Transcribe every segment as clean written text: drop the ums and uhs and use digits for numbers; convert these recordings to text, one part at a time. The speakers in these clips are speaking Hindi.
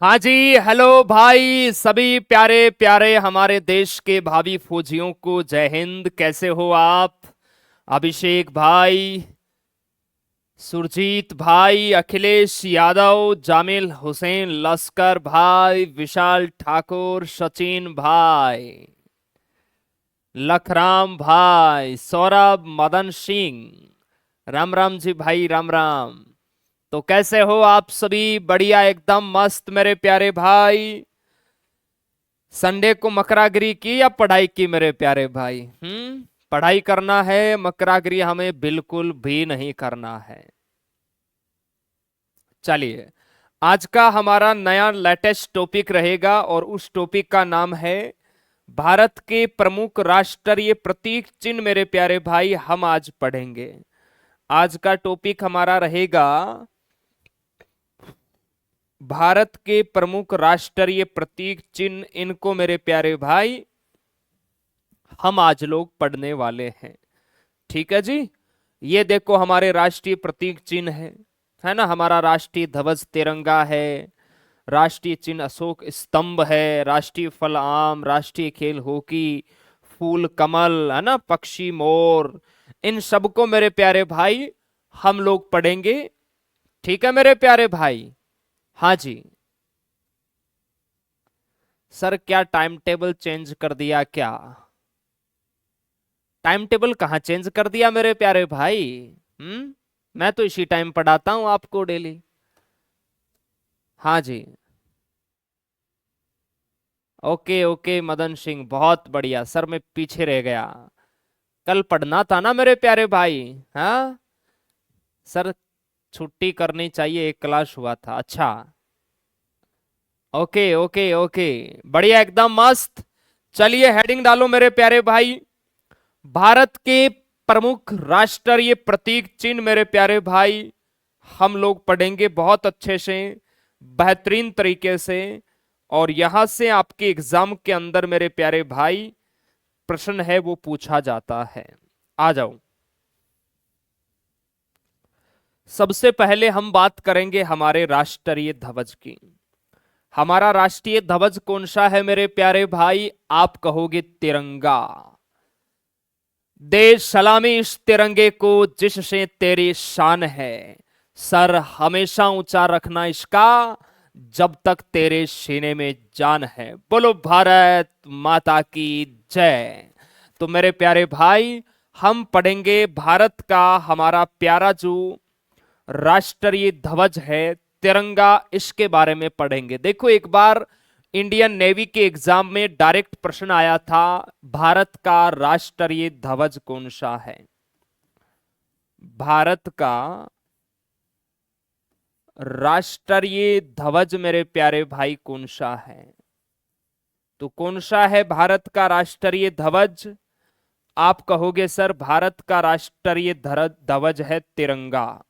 हाँ जी। हेलो भाई, सभी प्यारे प्यारे हमारे देश के भावी फौजियों को जय हिंद। कैसे हो आप? अभिषेक भाई, सुरजीत भाई, अखिलेश यादव, जामिल हुसैन लस्कर भाई, विशाल ठाकुर, सचिन भाई, लखराम भाई, सौरभ, मदन सिंह, राम राम जी भाई, राम राम। तो कैसे हो आप सभी? बढ़िया, एकदम मस्त मेरे प्यारे भाई। संडे को मकरागिरी की या पढ़ाई की मेरे प्यारे भाई? पढ़ाई करना है, मकरागिरी हमें बिल्कुल भी नहीं करना है। चलिए, आज का हमारा नया लेटेस्ट टॉपिक रहेगा और उस टॉपिक का नाम है भारत के प्रमुख राष्ट्रीय प्रतीक चिन्ह। मेरे प्यारे भाई, हम आज पढ़ेंगे। आज का टॉपिक हमारा रहेगा भारत के प्रमुख राष्ट्रीय प्रतीक चिन्ह। इनको मेरे प्यारे भाई हम आज लोग पढ़ने वाले हैं। ठीक है जी। ये देखो, हमारे राष्ट्रीय प्रतीक चिन्ह है ना। हमारा राष्ट्रीय ध्वज तिरंगा है, राष्ट्रीय चिन्ह अशोक स्तंभ है, राष्ट्रीय फल आम, राष्ट्रीय खेल हॉकी, फूल कमल है ना, पक्षी मोर। इन सबको मेरे प्यारे भाई हम लोग पढ़ेंगे। ठीक है मेरे प्यारे भाई। हाँ जी। सर, क्या टाइम टेबल चेंज कर दिया क्या? टाइम टेबल कहाँ चेंज कर दिया मेरे प्यारे भाई? मैं तो इसी टाइम पढ़ाता हूं आपको डेली। हाँ जी। ओके ओके मदन सिंह, बहुत बढ़िया। सर, मैं पीछे रह गया। कल पढ़ना था ना मेरे प्यारे भाई। हाँ सर, छुट्टी करनी चाहिए, एक क्लास हुआ था। अच्छा, ओके ओके ओके, बढ़िया, एकदम मस्त। चलिए हेडिंग डालो मेरे प्यारे भाई। भारत के प्रमुख राष्ट्रीय प्रतीक चिन्ह मेरे प्यारे भाई हम लोग पढ़ेंगे बहुत अच्छे से, बेहतरीन तरीके से। और यहां से आपके एग्जाम के अंदर मेरे प्यारे भाई प्रश्न है वो पूछा जाता है। आ जाओ। सबसे पहले हम बात करेंगे हमारे राष्ट्रीय ध्वज की। हमारा राष्ट्रीय ध्वज कौन सा है मेरे प्यारे भाई? आप कहोगे तिरंगा। दे सलामी इस तिरंगे को जिससे तेरी शान है, सर हमेशा ऊंचा रखना इसका जब तक तेरे सीने में जान है। बोलो भारत माता की जय। तो मेरे प्यारे भाई, हम पढ़ेंगे भारत का हमारा प्यारा जो राष्ट्रीय ध्वज है तिरंगा, इसके बारे में पढ़ेंगे। देखो, एक बार इंडियन नेवी के एग्जाम में डायरेक्ट प्रश्न आया था, भारत का राष्ट्रीय ध्वज कौन सा है? भारत का राष्ट्रीय ध्वज मेरे प्यारे भाई कौन सा है? तो कौन सा है भारत का राष्ट्रीय ध्वज? आप कहोगे सर भारत का राष्ट्रीय ध्वज है तिरंगा।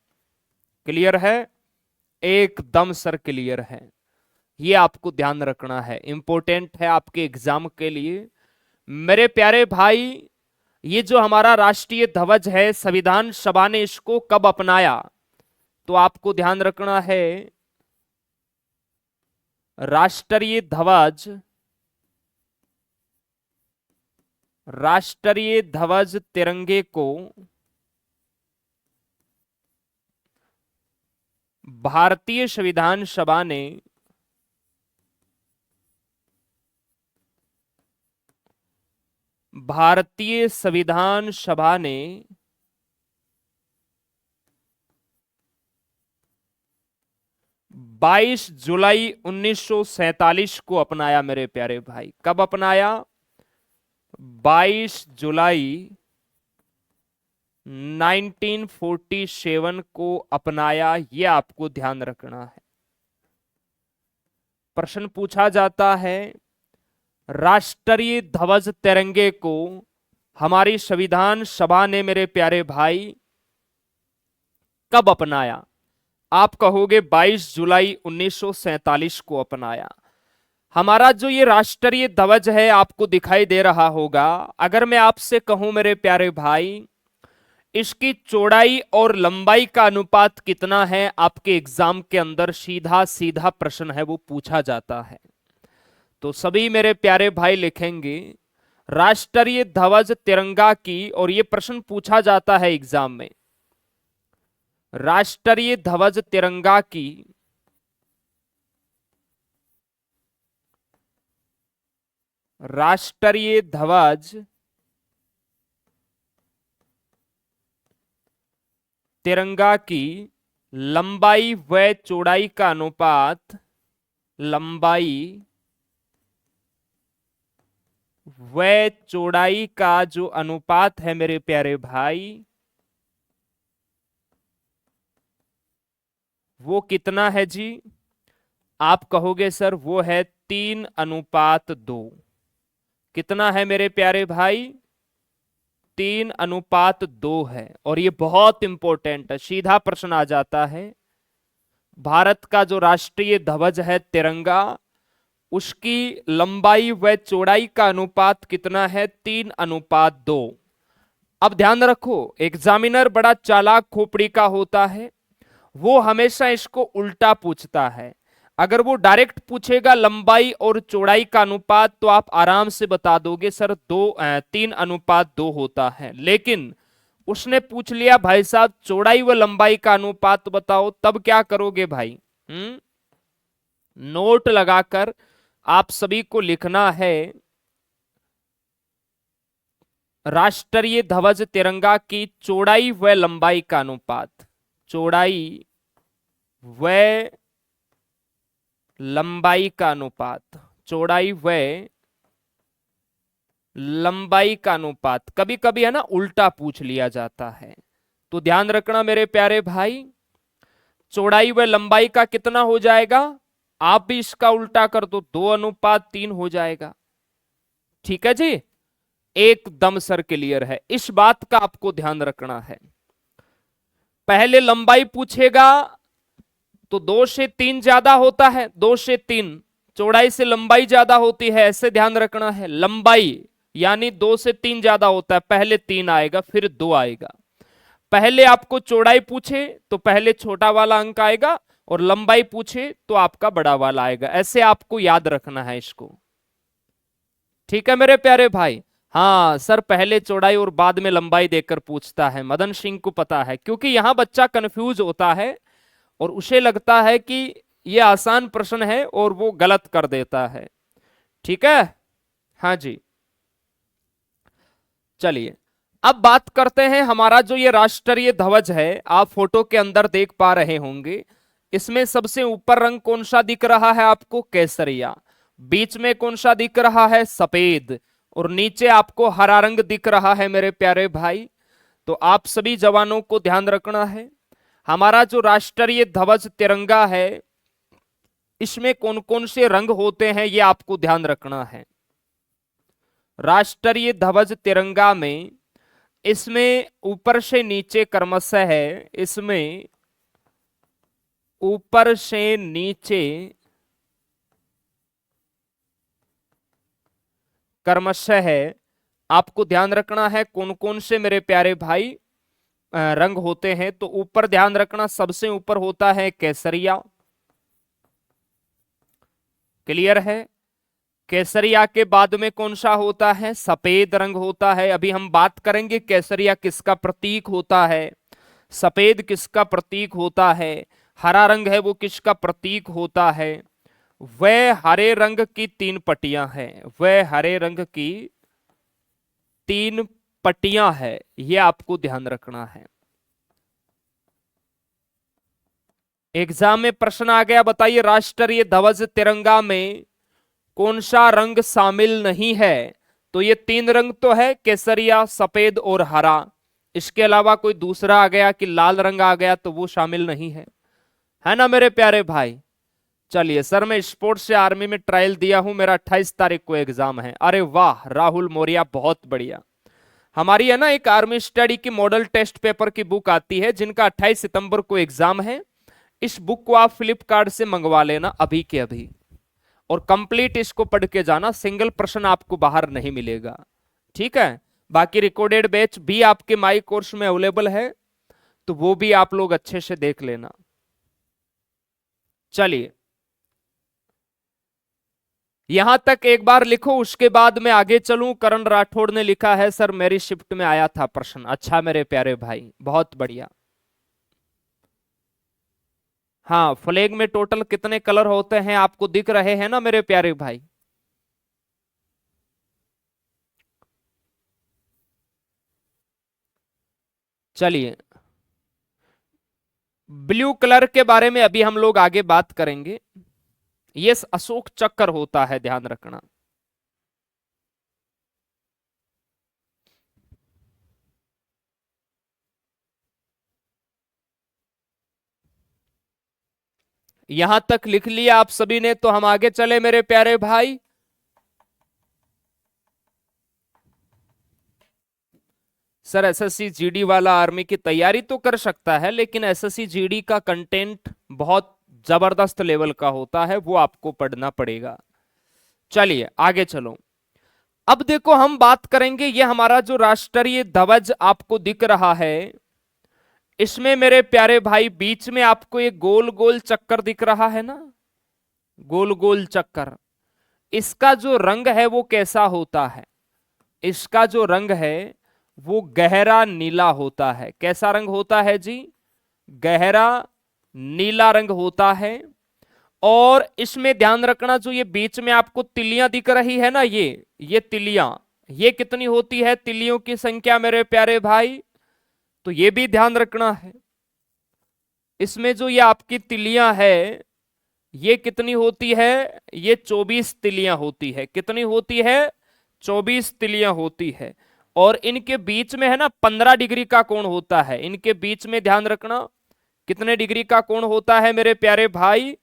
क्लियर है? एकदम सर क्लियर है। ये आपको ध्यान रखना है, इंपॉर्टेंट है आपके एग्जाम के लिए मेरे प्यारे भाई। ये जो हमारा राष्ट्रीय ध्वज है, संविधान सभा ने इसको कब अपनाया? तो आपको ध्यान रखना है, राष्ट्रीय ध्वज, राष्ट्रीय ध्वज तिरंगे को भारतीय संविधान सभा ने भारतीय संविधान सभा ने 22 जुलाई 1947 को अपनाया मेरे प्यारे भाई। कब अपनाया? 22 जुलाई 1947 को अपनाया। यह आपको ध्यान रखना है। प्रश्न पूछा जाता है, राष्ट्रीय ध्वज तिरंगे को हमारी संविधान सभा ने मेरे प्यारे भाई कब अपनाया? आप कहोगे 22 जुलाई 1947 को अपनाया। हमारा जो ये राष्ट्रीय ध्वज है आपको दिखाई दे रहा होगा। अगर मैं आपसे कहूं मेरे प्यारे भाई, इसकी चौड़ाई और लंबाई का अनुपात कितना है, आपके एग्जाम के अंदर सीधा सीधा प्रश्न है वो पूछा जाता है। तो सभी मेरे प्यारे भाई लिखेंगे राष्ट्रीय ध्वज तिरंगा की, और ये प्रश्न पूछा जाता है एग्जाम में, राष्ट्रीय ध्वज तिरंगा की राष्ट्रीय ध्वज तिरंगा की लंबाई व चौड़ाई का अनुपात, लंबाई व चौड़ाई का जो अनुपात है मेरे प्यारे भाई, वो कितना है जी? आप कहोगे सर वो है 3:2। कितना है मेरे प्यारे भाई? 3:2 है। और ये बहुत इंपॉर्टेंट है, सीधा प्रश्न आ जाता है। भारत का जो राष्ट्रीय ध्वज है तिरंगा, उसकी लंबाई व चौड़ाई का अनुपात कितना है? 3:2। अब ध्यान रखो, एग्जामिनर बड़ा चालाक खोपड़ी का होता है, वो हमेशा इसको उल्टा पूछता है। अगर वो डायरेक्ट पूछेगा लंबाई और चौड़ाई का अनुपात तो आप आराम से बता दोगे सर 3:2 होता है। लेकिन उसने पूछ लिया भाई साहब चौड़ाई व लंबाई का अनुपात बताओ, तब क्या करोगे भाई? नोट लगाकर आप सभी को लिखना है राष्ट्रीय ध्वज तिरंगा की चौड़ाई व लंबाई का अनुपात, चौड़ाई व लंबाई का अनुपात, चौड़ाई व लंबाई का अनुपात। कभी कभी है ना उल्टा पूछ लिया जाता है, तो ध्यान रखना मेरे प्यारे भाई। चौड़ाई व लंबाई का कितना हो जाएगा? आप भी इसका उल्टा कर दो, 2:3 हो जाएगा। ठीक है जी, एकदम सर क्लियर है। इस बात का आपको ध्यान रखना है, पहले लंबाई पूछेगा तो 2 से 3 ज्यादा होता है, 2 से 3 चौड़ाई से लंबाई ज्यादा होती है, ऐसे ध्यान रखना है। लंबाई यानी 2 से 3 ज्यादा होता है, पहले 3 आएगा फिर 2 आएगा। पहले आपको चौड़ाई पूछे तो पहले छोटा वाला अंक आएगा, और लंबाई पूछे तो आपका बड़ा वाला आएगा। ऐसे आपको याद रखना है इसको। ठीक है मेरे प्यारे भाई? हाँ सर, पहले चौड़ाई और बाद में लंबाई देकर पूछता है, मदन सिंह को पता है, क्योंकि यहां बच्चा कंफ्यूज होता है और उसे लगता है कि यह आसान प्रश्न है और वो गलत कर देता है। ठीक है, हाँ जी। चलिए अब बात करते हैं हमारा जो ये राष्ट्रीय ध्वज है, आप फोटो के अंदर देख पा रहे होंगे, इसमें सबसे ऊपर रंग कौन सा दिख रहा है आपको? केसरिया। बीच में कौन सा दिख रहा है? सफेद। और नीचे आपको हरा रंग दिख रहा है मेरे प्यारे भाई। तो आप सभी जवानों को ध्यान रखना है, हमारा जो राष्ट्रीय ध्वज तिरंगा है इसमें कौन कौन से रंग होते हैं ये आपको ध्यान रखना है। राष्ट्रीय ध्वज तिरंगा में इसमें ऊपर से नीचे क्रमशः है, इसमें ऊपर से नीचे क्रमशः है। आपको ध्यान रखना है कौन कौन से मेरे प्यारे भाई रंग होते हैं। तो ऊपर ध्यान रखना, सबसे ऊपर होता है केसरिया। क्लियर है? केसरिया के बाद में कौन सा होता है? सफेद रंग होता है। अभी हम बात करेंगे केसरिया किसका प्रतीक होता है, सफेद किसका प्रतीक होता है, हरा रंग है वो किसका प्रतीक होता है। वह हरे रंग की 3 पट्टियां हैं, वह हरे रंग की 3 पट्टियां है, ये आपको ध्यान रखना है। एग्जाम में प्रश्न आ गया, बताइए राष्ट्रीय ध्वज तिरंगा में कौन सा रंग शामिल नहीं है? तो ये 3 रंग तो है, केसरिया, सफेद और हरा। इसके अलावा कोई दूसरा आ गया कि लाल रंग आ गया तो वो शामिल नहीं है ना मेरे प्यारे भाई? चलिए सर, मैं स्पोर्ट्स से आर्मी में ट्रायल दिया हूं, मेरा 28 तारीख को एग्जाम है। अरे वाह राहुल मौर्य, बहुत बढ़िया। हमारी है ना एक आर्मी स्टडी की मॉडल टेस्ट पेपर की बुक आती है जिनका 28 सितंबर को एग्जाम है। इस बुक को आप फ्लिपकार्ट से मंगवा लेना अभी के अभी, और कंप्लीट इसको पढ़ के जाना, सिंगल प्रश्न आपको बाहर नहीं मिलेगा। ठीक है, बाकी रिकॉर्डेड बैच भी आपके माई कोर्स में अवेलेबल है, तो वो भी आप लोग अच्छे से देख लेना। चलिए, यहां तक एक बार लिखो, उसके बाद मैं आगे चलूं। करण राठौड़ ने लिखा है सर मेरी शिफ्ट में आया था प्रश्न। अच्छा मेरे प्यारे भाई, बहुत बढ़िया। हाँ, फ्लैग में टोटल कितने कलर होते हैं आपको दिख रहे हैं ना मेरे प्यारे भाई? चलिए, ब्लू कलर के बारे में अभी हम लोग आगे बात करेंगे। ये अशोक चक्र होता है, ध्यान रखना। यहां तक लिख लिया आप सभी ने, तो हम आगे चले मेरे प्यारे भाई। सर एसएससी जीडी वाला आर्मी की तैयारी तो कर सकता है, लेकिन एसएससी जीडी का कंटेंट बहुत जबरदस्त लेवल का होता है, वो आपको पढ़ना पड़ेगा। चलिए आगे चलो। अब देखो, हम बात करेंगे, ये हमारा जो राष्ट्रीय ध्वज आपको दिख रहा है, इसमें मेरे प्यारे भाई बीच में आपको एक गोल गोल चक्कर दिख रहा है ना, गोल गोल चक्कर। इसका जो रंग है वो कैसा होता है? इसका जो रंग है वो गहरा नीला होता है। कैसा रंग होता है जी? गहरा नीला रंग होता है। और इसमें ध्यान रखना, जो ये बीच में आपको तिलियां दिख रही है ना, ये तिलियां, ये कितनी होती है तिलियों की संख्या मेरे प्यारे भाई? तो ये भी ध्यान रखना है। इसमें जो ये आपकी तिलियां है, ये कितनी होती है? ये 24 तिलियां होती है। कितनी होती है? 24 तिलियां होती है। और इनके बीच में है ना 15 डिग्री का कोण होता है। इनके बीच में ध्यान रखना कितने डिग्री का कोण होता है मेरे प्यारे भाई?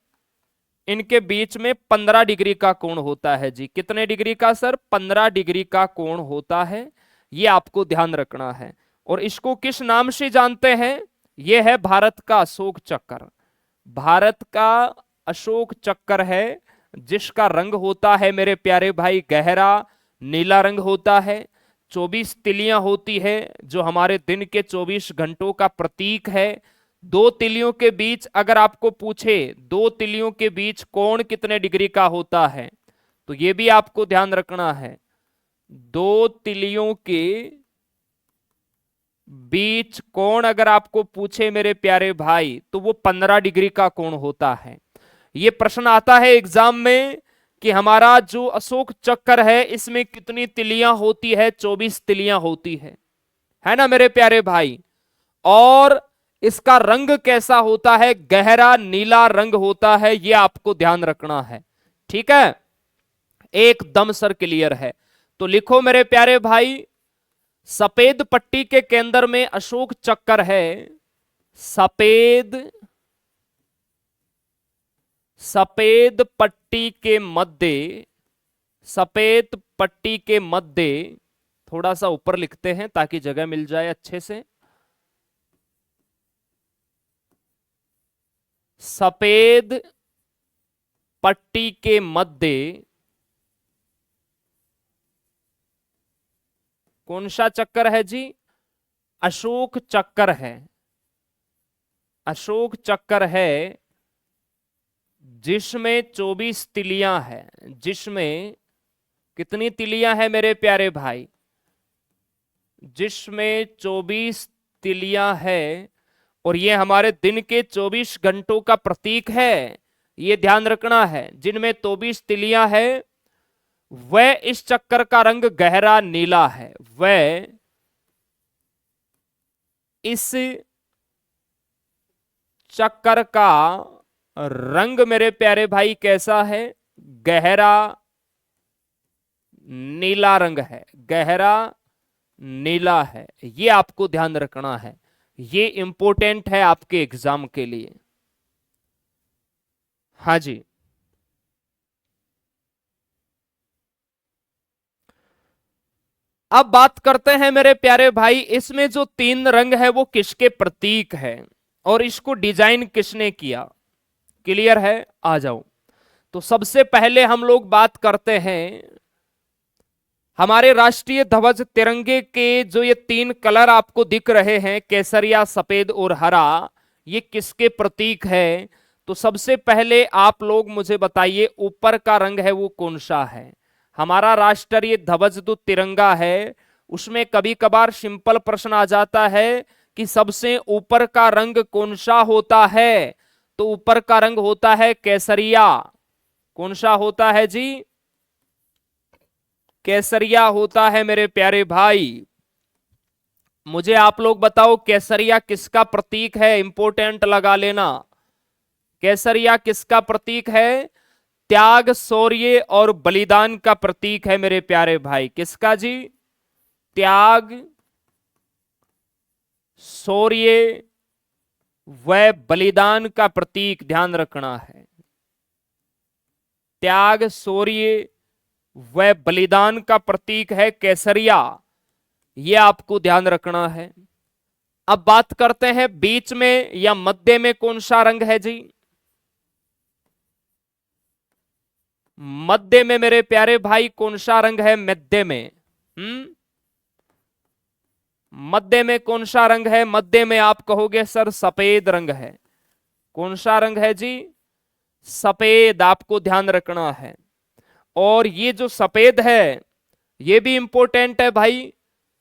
इनके बीच में 15 डिग्री का कोण होता है जी। कितने डिग्री का सर? 15 डिग्री का कोण होता है। ये आपको ध्यान रखना है। और इसको किस नाम से जानते हैं? यह है भारत का अशोक चक्र। भारत का अशोक चक्र है, जिसका रंग होता है मेरे प्यारे भाई गहरा नीला रंग होता है। 24 तिलियां होती है, जो हमारे दिन के 24 घंटों का प्रतीक है। दो तिलियों के बीच अगर आपको पूछे दो तिलियों के बीच कोण कितने डिग्री का होता है, तो यह भी आपको ध्यान रखना है। दो तिलियों के बीच कोण अगर आपको पूछे मेरे प्यारे भाई, तो वो 15 डिग्री का कोण होता है। ये प्रश्न आता है एग्जाम में कि हमारा जो अशोक चक्र है इसमें कितनी तिलियां होती है? 24 तिलियां होती है ना मेरे प्यारे भाई? और इसका रंग कैसा होता है? गहरा नीला रंग होता है। यह आपको ध्यान रखना है, ठीक है? एकदम सर क्लियर है। तो लिखो मेरे प्यारे भाई, सफेद पट्टी के केंद्र में अशोक चक्र है। सफेद पट्टी के मध्य, सफेद पट्टी के मध्य, थोड़ा सा ऊपर लिखते हैं ताकि जगह मिल जाए अच्छे से। सफेद पट्टी के मध्य कौन सा चक्कर है जी? अशोक चक्कर है। अशोक चक्कर है जिसमें 24 तिलियां है। जिसमें कितनी तिलियां है मेरे प्यारे भाई? जिसमें 24 तिलियां है। और ये हमारे दिन के 24 घंटों का प्रतीक है। ये ध्यान रखना है, जिनमें 24 तिलियां है वह इस चक्कर का रंग गहरा नीला है। वह इस चक्कर का रंग मेरे प्यारे भाई कैसा है? गहरा नीला रंग है। गहरा नीला है। ये आपको ध्यान रखना है, ये इंपॉर्टेंट है आपके एग्जाम के लिए। हाँ जी, अब बात करते हैं मेरे प्यारे भाई, इसमें जो तीन रंग है वो किसके प्रतीक है और इसको डिजाइन किसने किया? क्लियर है? आ जाओ। तो सबसे पहले हम लोग बात करते हैं हमारे राष्ट्रीय ध्वज तिरंगे के जो ये तीन कलर आपको दिख रहे हैं, केसरिया, सफेद और हरा, ये किसके प्रतीक है? तो सबसे पहले आप लोग मुझे बताइए, ऊपर का रंग है वो कौन सा है? हमारा राष्ट्रीय ध्वज जो तिरंगा है उसमें कभी कभार सिंपल प्रश्न आ जाता है कि सबसे ऊपर का रंग कौन सा होता है? तो ऊपर का रंग होता है केसरिया। कौन सा होता है जी? केसरिया होता है मेरे प्यारे भाई। मुझे आप लोग बताओ, केसरिया किसका प्रतीक है? इंपोर्टेंट लगा लेना। केसरिया किसका प्रतीक है? त्याग, शौर्य और बलिदान का प्रतीक है मेरे प्यारे भाई। किसका जी? त्याग, शौर्य व बलिदान का प्रतीक, ध्यान रखना है। त्याग, शौर्य व बलिदान का प्रतीक है केसरिया, यह आपको ध्यान रखना है। अब बात करते हैं बीच में या मध्य में कौन सा रंग है जी? मध्य में मेरे प्यारे भाई कौन सा रंग है? मध्य में मध्य में कौन सा रंग है? मध्य में आप कहोगे सर सफेद रंग है। कौन सा रंग है जी? सफेद, आपको ध्यान रखना है। और ये जो सफेद है ये भी इंपॉर्टेंट है भाई।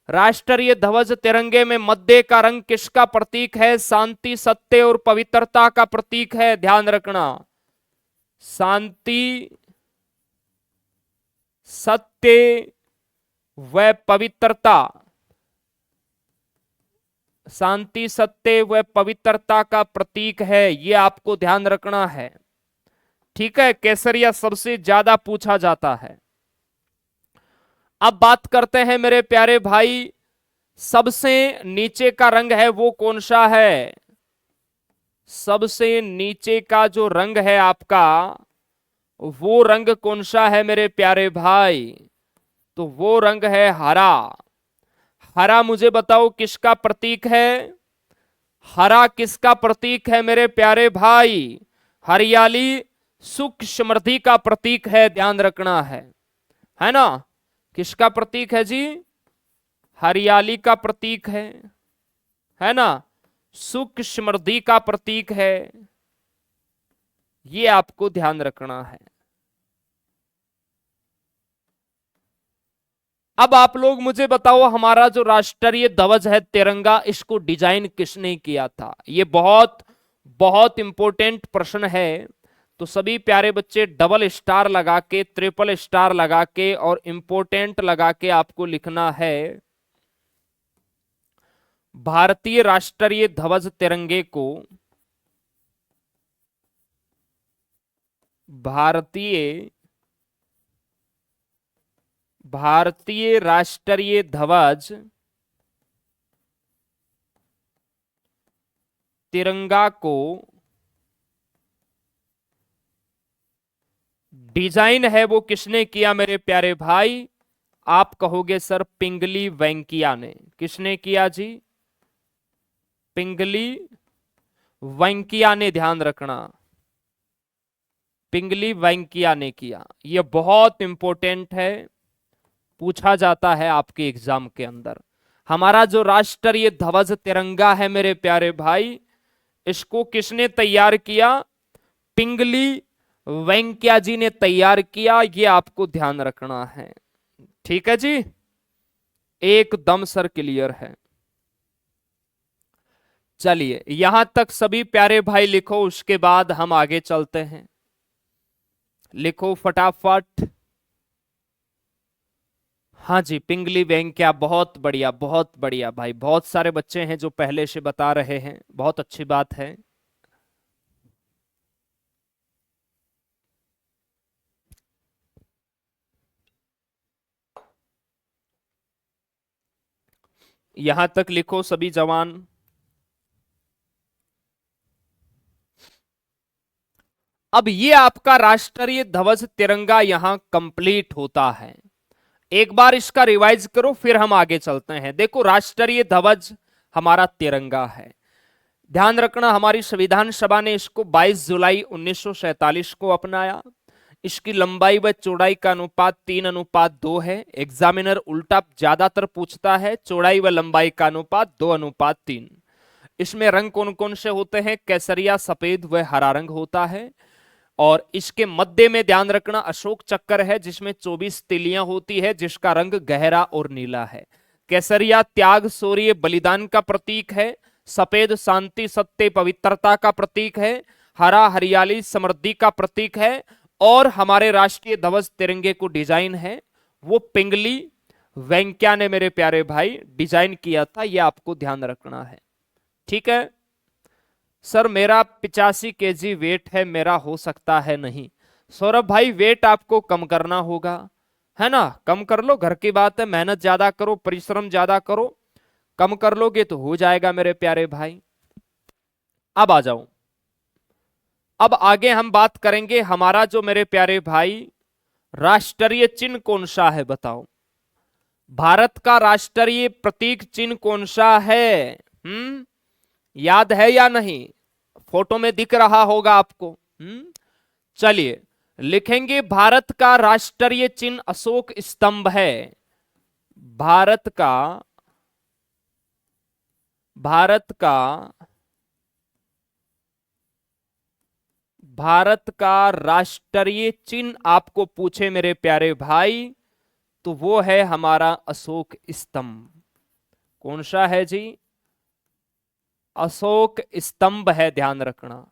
राष्ट्रीय ध्वज तिरंगे में मध्य का रंग किसका प्रतीक है? शांति, सत्य और पवित्रता का प्रतीक है, ध्यान रखना। शांति, सत्य व पवित्रता, शांति, सत्य व पवित्रता का प्रतीक है, यह आपको ध्यान रखना है। ठीक है, केसरिया सबसे ज्यादा पूछा जाता है। अब बात करते हैं मेरे प्यारे भाई, सबसे नीचे का रंग है वो कौन सा है? सबसे नीचे का जो रंग है आपका, वो रंग कौन सा है मेरे प्यारे भाई? तो वो रंग है हरा। हरा मुझे बताओ किसका प्रतीक है? हरा किसका प्रतीक है मेरे प्यारे भाई? हरियाली, सुख, समृद्धि का प्रतीक है, ध्यान रखना है ना? किसका प्रतीक है जी? हरियाली का प्रतीक है ना? सुख, समृद्धि का प्रतीक है, ये आपको ध्यान रखना है। अब आप लोग मुझे बताओ, हमारा जो राष्ट्रीय ध्वज है तिरंगा, इसको डिजाइन किसने किया था? ये बहुत बहुत इंपॉर्टेंट प्रश्न है। तो सभी प्यारे बच्चे डबल स्टार लगा के, ट्रिपल स्टार लगा के और इंपॉर्टेंट लगा के आपको लिखना है। भारतीय राष्ट्रीय ध्वज तिरंगे को भारतीय राष्ट्रीय ध्वज तिरंगा को डिजाइन है वो किसने किया मेरे प्यारे भाई? आप कहोगे सर पिंगली वेंकैया ने। किसने किया जी? पिंगली वेंकैया ने, ध्यान रखना। पिंगली वेंकैया ने किया। यह बहुत इंपॉर्टेंट है, पूछा जाता है आपके एग्जाम के अंदर। हमारा जो राष्ट्रीय ध्वज तिरंगा है मेरे प्यारे भाई, इसको किसने तैयार किया? पिंगली वेंकैया जी ने तैयार किया, यह आपको ध्यान रखना है। ठीक है जी, एकदम सर क्लियर है। चलिए यहां तक सभी प्यारे भाई लिखो, उसके बाद हम आगे चलते हैं। लिखो फटाफट। हाँ जी, पिंगली वेंकैया, बहुत बढ़िया भाई। बहुत सारे बच्चे हैं जो पहले से बता रहे हैं, बहुत अच्छी बात है। यहां तक लिखो सभी जवान। अब ये आपका राष्ट्रीय ध्वज तिरंगा यहां कंप्लीट होता है। एक बार इसका रिवाइज करो, फिर हम आगे चलते हैं। देखो, राष्ट्रीय ध्वज हमारा तिरंगा है। ध्यान रखना, हमारी संविधान सभा ने इसको 22 जुलाई 1947 को अपनाया। इसकी लंबाई व चौड़ाई का अनुपात 3:2 है। एग्जामिनर उल्टा ज्यादातर पूछता है, चौड़ाई व लंबाई का अनुपात 2:3। इसमें रंग कौन कौन से होते हैं? केसरिया, सफेद व हरा रंग होता है। और इसके मध्य में ध्यान रखना अशोक चक्र है, जिसमें 24 तिलियां होती है, जिसका रंग गहरा और नीला है। केसरिया त्याग, शौर्य, बलिदान का प्रतीक है। सफेद शांति, सत्य, पवित्रता का प्रतीक है। हरा हरियाली, समृद्धि का प्रतीक है। और हमारे राष्ट्रीय ध्वज तिरंगे को डिजाइन है वो पिंगली वेंकैया ने मेरे प्यारे भाई डिजाइन किया था, यह आपको ध्यान रखना है। ठीक है सर, मेरा 85 केजी वेट है, मेरा हो सकता है नहीं। सौरभ भाई वेट आपको कम करना होगा, है ना? कम कर लो, घर की बात है, मेहनत ज्यादा करो, परिश्रम ज्यादा करो, कम कर लोगे तो हो जाएगा मेरे प्यारे भाई। अब आ जाओ, अब आगे हम बात करेंगे हमारा जो मेरे प्यारे भाई राष्ट्रीय चिन्ह कौन सा है, बताओ। भारत का राष्ट्रीय प्रतीक चिन्ह कौन सा है? याद है या नहीं? फोटो में दिख रहा होगा आपको। चलिए लिखेंगे, भारत का राष्ट्रीय चिन्ह अशोक स्तंभ है। भारत का राष्ट्रीय चिन्ह आपको पूछे मेरे प्यारे भाई, तो वो है हमारा अशोक स्तंभ। कौन सा है जी? अशोक स्तंभ है, ध्यान रखना।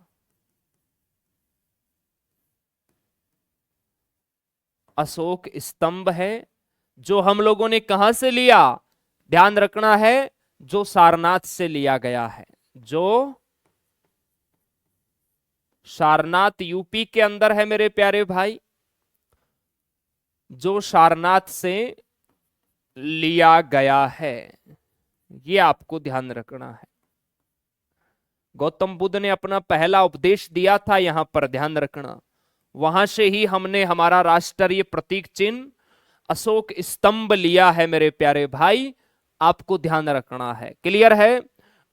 अशोक स्तंभ है जो हम लोगों ने कहां से लिया, ध्यान रखना है, जो सारनाथ से लिया गया है। जो सारनाथ यूपी के अंदर है मेरे प्यारे भाई, जो सारनाथ से लिया गया है, ये आपको ध्यान रखना है। गौतम बुद्ध ने अपना पहला उपदेश दिया था यहां पर, ध्यान रखना। वहां से ही हमने हमारा राष्ट्रीय प्रतीक चिन्ह अशोक स्तंभ लिया है मेरे प्यारे भाई, आपको ध्यान रखना है। क्लियर है?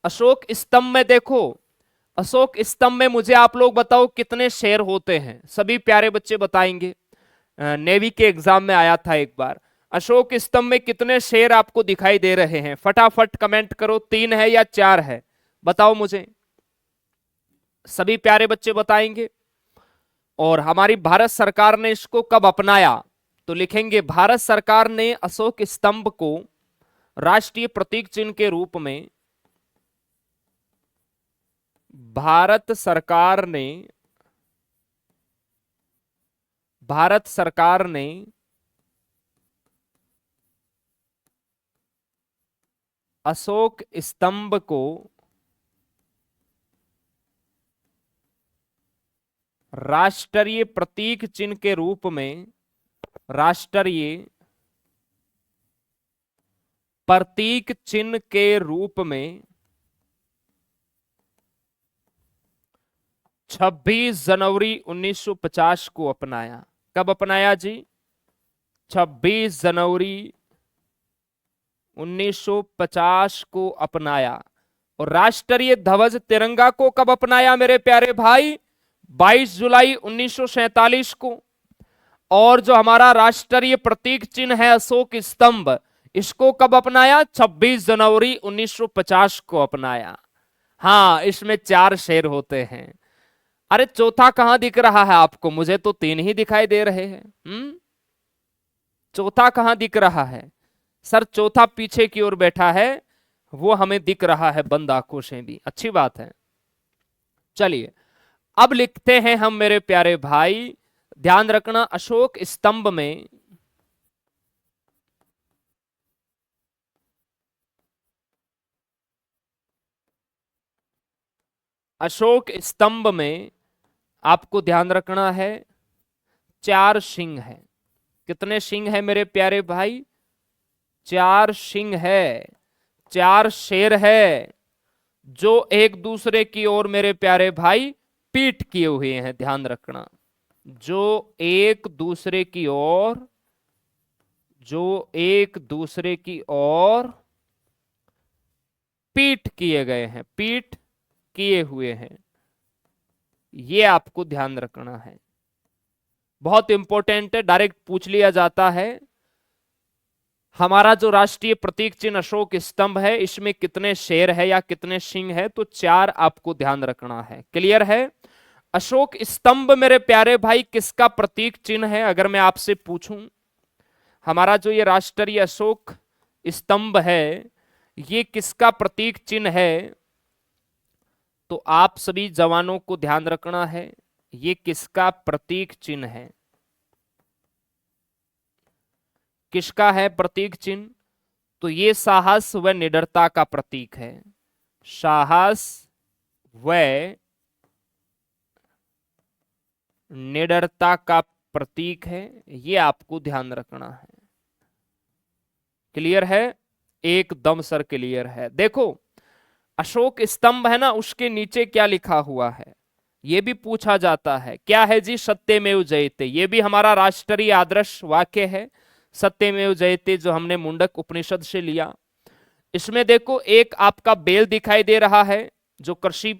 अशोक स्तंभ में देखो, अशोक स्तंभ में मुझे आप लोग बताओ कितने शेर होते हैं? सभी प्यारे बच्चे बताएंगे, नेवी के एग्जाम में आया था एक बार। अशोक स्तंभ में कितने शेर आपको दिखाई दे रहे हैं? फटाफट कमेंट करो, 3 है या 4 है, बताओ मुझे। सभी प्यारे बच्चे बताएंगे। और हमारी भारत सरकार ने इसको कब अपनाया? तो लिखेंगे, भारत सरकार ने अशोक स्तंभ को राष्ट्रीय प्रतीक चिन्ह के रूप में, भारत सरकार ने अशोक स्तंभ को राष्ट्रीय प्रतीक चिन्ह के रूप में, राष्ट्रीय प्रतीक चिन्ह के रूप में 26 जनवरी 1950 को अपनाया। कब अपनाया जी? 26 जनवरी 1950 को अपनाया। और राष्ट्रीय ध्वज तिरंगा को कब अपनाया मेरे प्यारे भाई? 22 जुलाई 1947 को। और जो हमारा राष्ट्रीय प्रतीक चिन्ह है अशोक स्तंभ, इसको कब अपनाया? 26 जनवरी 1950 को अपनाया। हाँ, इसमें 4 शेर होते हैं। अरे चौथा कहां दिख रहा है आपको? मुझे तो 3 ही दिखाई दे रहे हैं। चौथा कहां दिख रहा है? सर चौथा पीछे की ओर बैठा है, वो हमें दिख रहा है बंद आंखों से भी, अच्छी बात है। चलिए अब लिखते हैं हम मेरे प्यारे भाई, ध्यान रखना, अशोक स्तंभ में आपको ध्यान रखना है 4 सिंह है। कितने सिंह है मेरे प्यारे भाई? 4 सिंह है, 4 शेर है, जो एक दूसरे की ओर मेरे प्यारे भाई पीठ किए हुए हैं। ध्यान रखना, जो एक दूसरे की ओर पीठ किए गए हैं, पीठ किए हुए हैं, ये आपको ध्यान रखना है। बहुत इंपॉर्टेंट है, डायरेक्ट पूछ लिया जाता है। हमारा जो राष्ट्रीय प्रतीक चिन्ह अशोक स्तंभ है, इसमें कितने शेर है या कितने सिंह है? तो 4 आपको ध्यान रखना है। क्लियर है? अशोक स्तंभ मेरे प्यारे भाई किसका प्रतीक चिन्ह है? अगर मैं आपसे पूछूं, हमारा जो ये राष्ट्रीय अशोक स्तंभ है, ये किसका प्रतीक चिन्ह है? तो आप सभी जवानों को ध्यान रखना है, ये किसका प्रतीक चिन्ह है? किसका है प्रतीक चिन्ह? तो ये साहस व निडरता का प्रतीक है। साहस व निडरता का प्रतीक है, ये आपको ध्यान रखना है। क्लियर है? एकदम सर क्लियर है। देखो, अशोक स्तंभ है ना, उसके नीचे क्या लिखा हुआ है, ये भी पूछा जाता है। क्या है जी? सत्यमेव जयते। ये भी हमारा राष्ट्रीय आदर्श वाक्य है, सत्यमेव जयते, जो हमने मुंडक उपनिषद से लिया। इसमें देखो, एक आपका बेल दिखाई दे रहा है, जो कृषि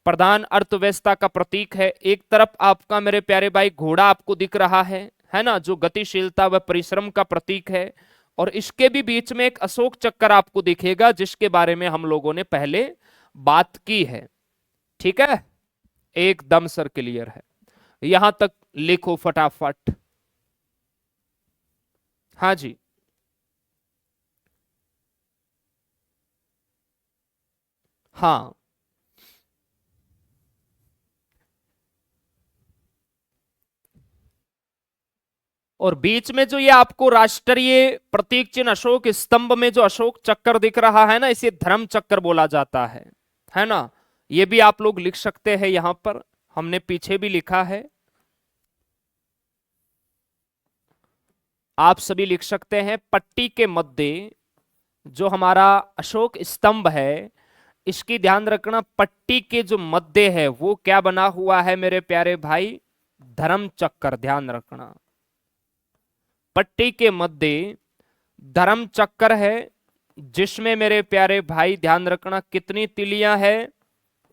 प्रधान अर्थव्यवस्था का प्रतीक है। एक तरफ आपका मेरे प्यारे भाई घोड़ा आपको दिख रहा है ना, जो गतिशीलता व परिश्रम का प्रतीक है। और इसके भी बीच में एक अशोक चक्र आपको दिखेगा, जिसके बारे में हम लोगों ने पहले बात की है। ठीक है? एकदम सर क्लियर है। यहां तक लिखो फटाफट। हाँ जी, हाँ। और बीच में जो ये आपको राष्ट्रीय प्रतीक चिन्ह अशोक स्तंभ में जो अशोक चक्र दिख रहा है ना, इसे धर्म चक्र बोला जाता है ना। ये भी आप लोग लिख सकते हैं, यहां पर हमने पीछे भी लिखा है, आप सभी लिख सकते हैं। पट्टी के मध्य जो हमारा अशोक स्तंभ है, इसकी ध्यान रखना, पट्टी के जो मध्य है वो क्या बना हुआ है मेरे प्यारे भाई? धर्म चक्र। ध्यान रखना, पट्टी के मध्य धर्म चक्र है, जिसमें मेरे प्यारे भाई ध्यान रखना कितनी तिलियां है?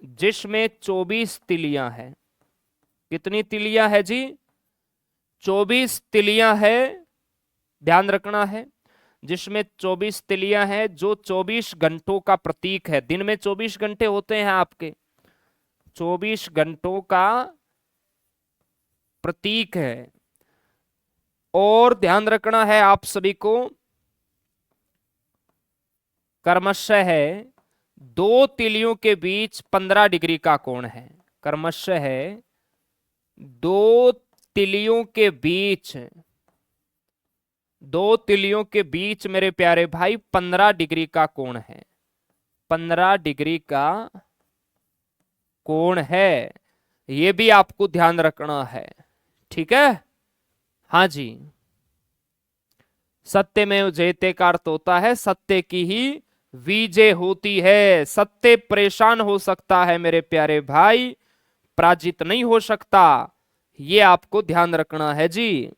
जिसमें 24 तिलियां है। कितनी तिलियां है जी? 24 तिलियां है। ध्यान रखना है, जिसमें 24 तिलियां है, जो 24 घंटों का प्रतीक है। दिन में 24 घंटे होते हैं आपके, 24 घंटों का प्रतीक है। और ध्यान रखना है आप सभी को, कर्मशः है 2 तिलियों के बीच 15 डिग्री का कोण है। कर्मशः है 2 तिलियों के बीच, 2 तिलियों के बीच मेरे प्यारे भाई 15 डिग्री का कोण है। 15 डिग्री का कोण है, ये भी आपको ध्यान रखना है। ठीक है? हाँ जी। सत्य में जयते का अर्थ होता है सत्य की ही विजय होती है। सत्य परेशान हो सकता है मेरे प्यारे भाई, पराजित नहीं हो सकता। ये आपको ध्यान रखना है जी।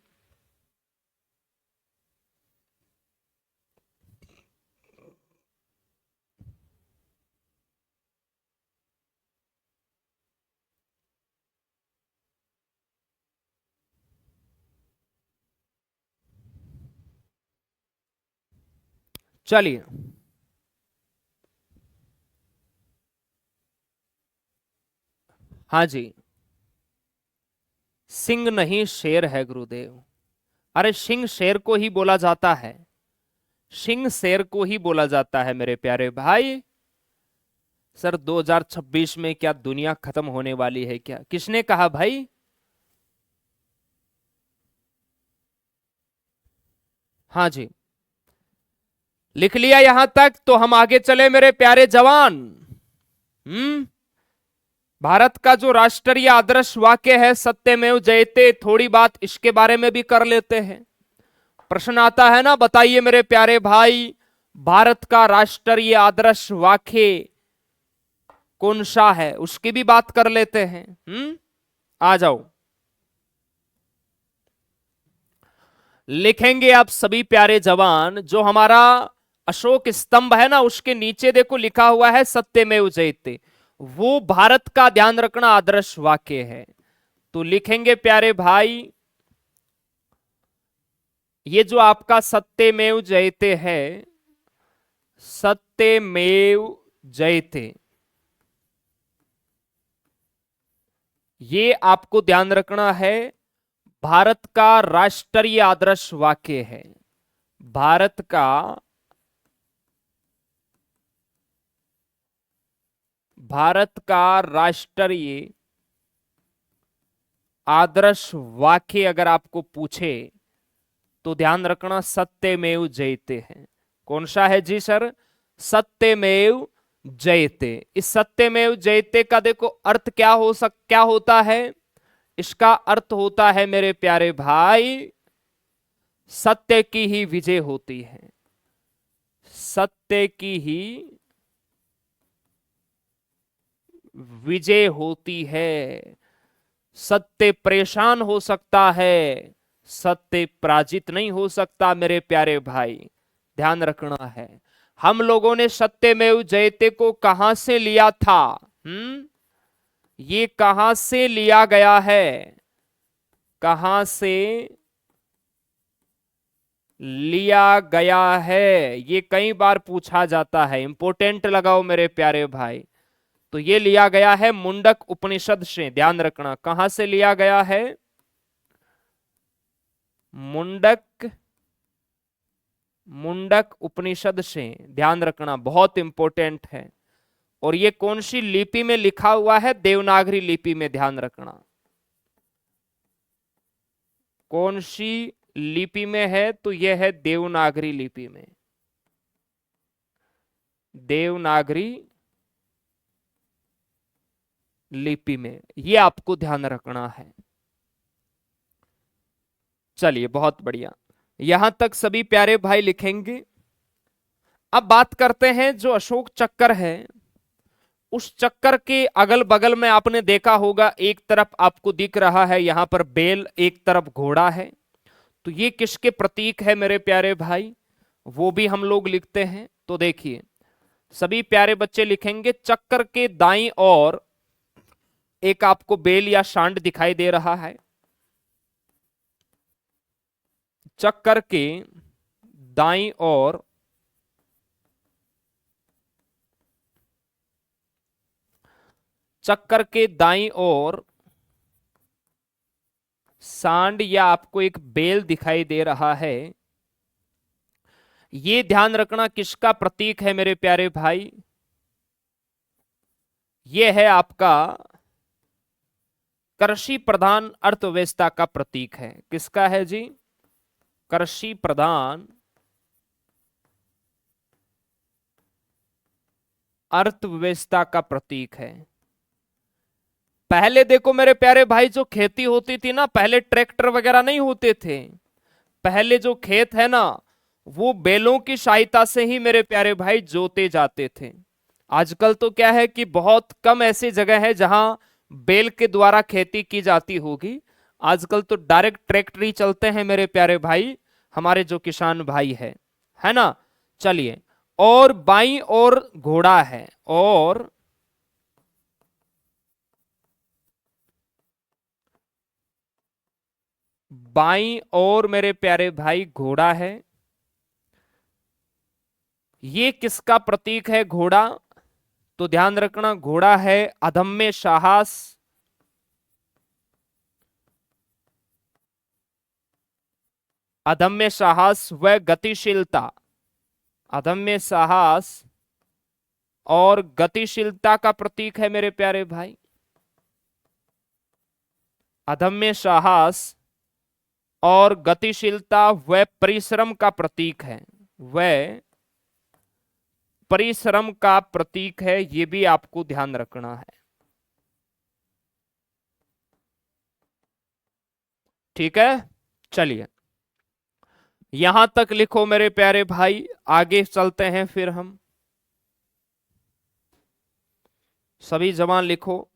चलिए, हाँ जी। सिंह नहीं शेर है गुरुदेव। अरे सिंह शेर को ही बोला जाता है, सिंह शेर को ही बोला जाता है मेरे प्यारे भाई। सर 2026 में क्या दुनिया खत्म होने वाली है क्या? किसने कहा भाई? हाँ जी, लिख लिया यहां तक, तो हम आगे चले मेरे प्यारे जवान। भारत का जो राष्ट्रीय आदर्श वाक्य है सत्यमेव जयते, थोड़ी बात इसके बारे में भी कर लेते हैं। प्रश्न आता है ना, बताइए मेरे प्यारे भाई, भारत का राष्ट्रीय आदर्श वाक्य कौन सा है, उसकी भी बात कर लेते हैं। आ जाओ, लिखेंगे आप सभी प्यारे जवान। जो हमारा अशोक स्तंभ है ना, उसके नीचे देखो लिखा हुआ है सत्यमेव जयते, वो भारत का ध्यान रखना आदर्श वाक्य है। तो लिखेंगे प्यारे भाई, ये जो आपका सत्यमेव जयते है, सत्यमेव जयते, ये आपको ध्यान रखना है, भारत का राष्ट्रीय आदर्श वाक्य है। भारत का राष्ट्रीय आदर्श वाक्य अगर आपको पूछे तो ध्यान रखना सत्यमेव जयते है। कौन सा है जी सर? सत्यमेव जयते। इस सत्यमेव जयते का देखो अर्थ क्या होता है? इसका अर्थ होता है मेरे प्यारे भाई, सत्य की ही विजय होती है। सत्य की ही विजय होती है। सत्य परेशान हो सकता है, सत्य पराजित नहीं हो सकता मेरे प्यारे भाई, ध्यान रखना है। हम लोगों ने सत्यमेव जयते को कहां से लिया था? ये कहां से लिया गया है? कहां से लिया गया है? ये कई बार पूछा जाता है, इंपोर्टेंट लगाओ मेरे प्यारे भाई। तो ये लिया गया है मुंडक उपनिषद से, ध्यान रखना। कहां से लिया गया है? मुंडक मुंडक उपनिषद से, ध्यान रखना, बहुत इंपॉर्टेंट है। और ये कौन सी लिपि में लिखा हुआ है? देवनागरी लिपि में, ध्यान रखना। कौन सी लिपि में है? तो यह है देवनागरी लिपि में। देवनागरी लिपि में, यह आपको ध्यान रखना है। चलिए बहुत बढ़िया, यहां तक सभी प्यारे भाई लिखेंगे। अब बात करते हैं जो अशोक चक्कर है, उस चक्कर के अगल बगल में आपने देखा होगा, एक तरफ आपको दिख रहा है यहां पर बेल, एक तरफ घोड़ा है। तो ये किसके प्रतीक है मेरे प्यारे भाई? वो भी हम लोग लिखते हैं। तो देखिए, सभी प्यारे बच्चे लिखेंगे, चक्कर के दाईं ओर एक आपको बेल या सांड दिखाई दे रहा है। चक्कर के दाईं ओर चक्कर के दाईं ओर सांड या आपको एक बेल दिखाई दे रहा है। ये ध्यान रखना किसका प्रतीक है मेरे प्यारे भाई? ये है आपका कृषि प्रधान अर्थव्यवस्था का प्रतीक है। किसका है जी? कृषि प्रधान अर्थव्यवस्था का प्रतीक है। पहले देखो मेरे प्यारे भाई, जो खेती होती थी ना, पहले ट्रैक्टर वगैरह नहीं होते थे। पहले जो खेत है ना, वो बैलों की सहायता से ही मेरे प्यारे भाई जोते जाते थे। आजकल तो क्या है कि बहुत कम ऐसी जगह है जहां बैल के द्वारा खेती की जाती होगी। आजकल तो डायरेक्ट ट्रैक्टर ही चलते हैं मेरे प्यारे भाई, हमारे जो किसान भाई है ना। चलिए, और बाईं ओर घोड़ा है, और बाईं ओर मेरे प्यारे भाई घोड़ा है। ये किसका प्रतीक है घोड़ा? तो ध्यान रखना, घोड़ा है अदम्य साहस, अदम्य साहस व गतिशीलता। अदम्य साहस और गतिशीलता का प्रतीक है मेरे प्यारे भाई। अदम्य साहस और गतिशीलता व परिश्रम का प्रतीक है। वह परिश्रम का प्रतीक है, यह भी आपको ध्यान रखना है। ठीक है, चलिए यहां तक लिखो मेरे प्यारे भाई, आगे चलते हैं फिर हम। सभी जवान लिखो।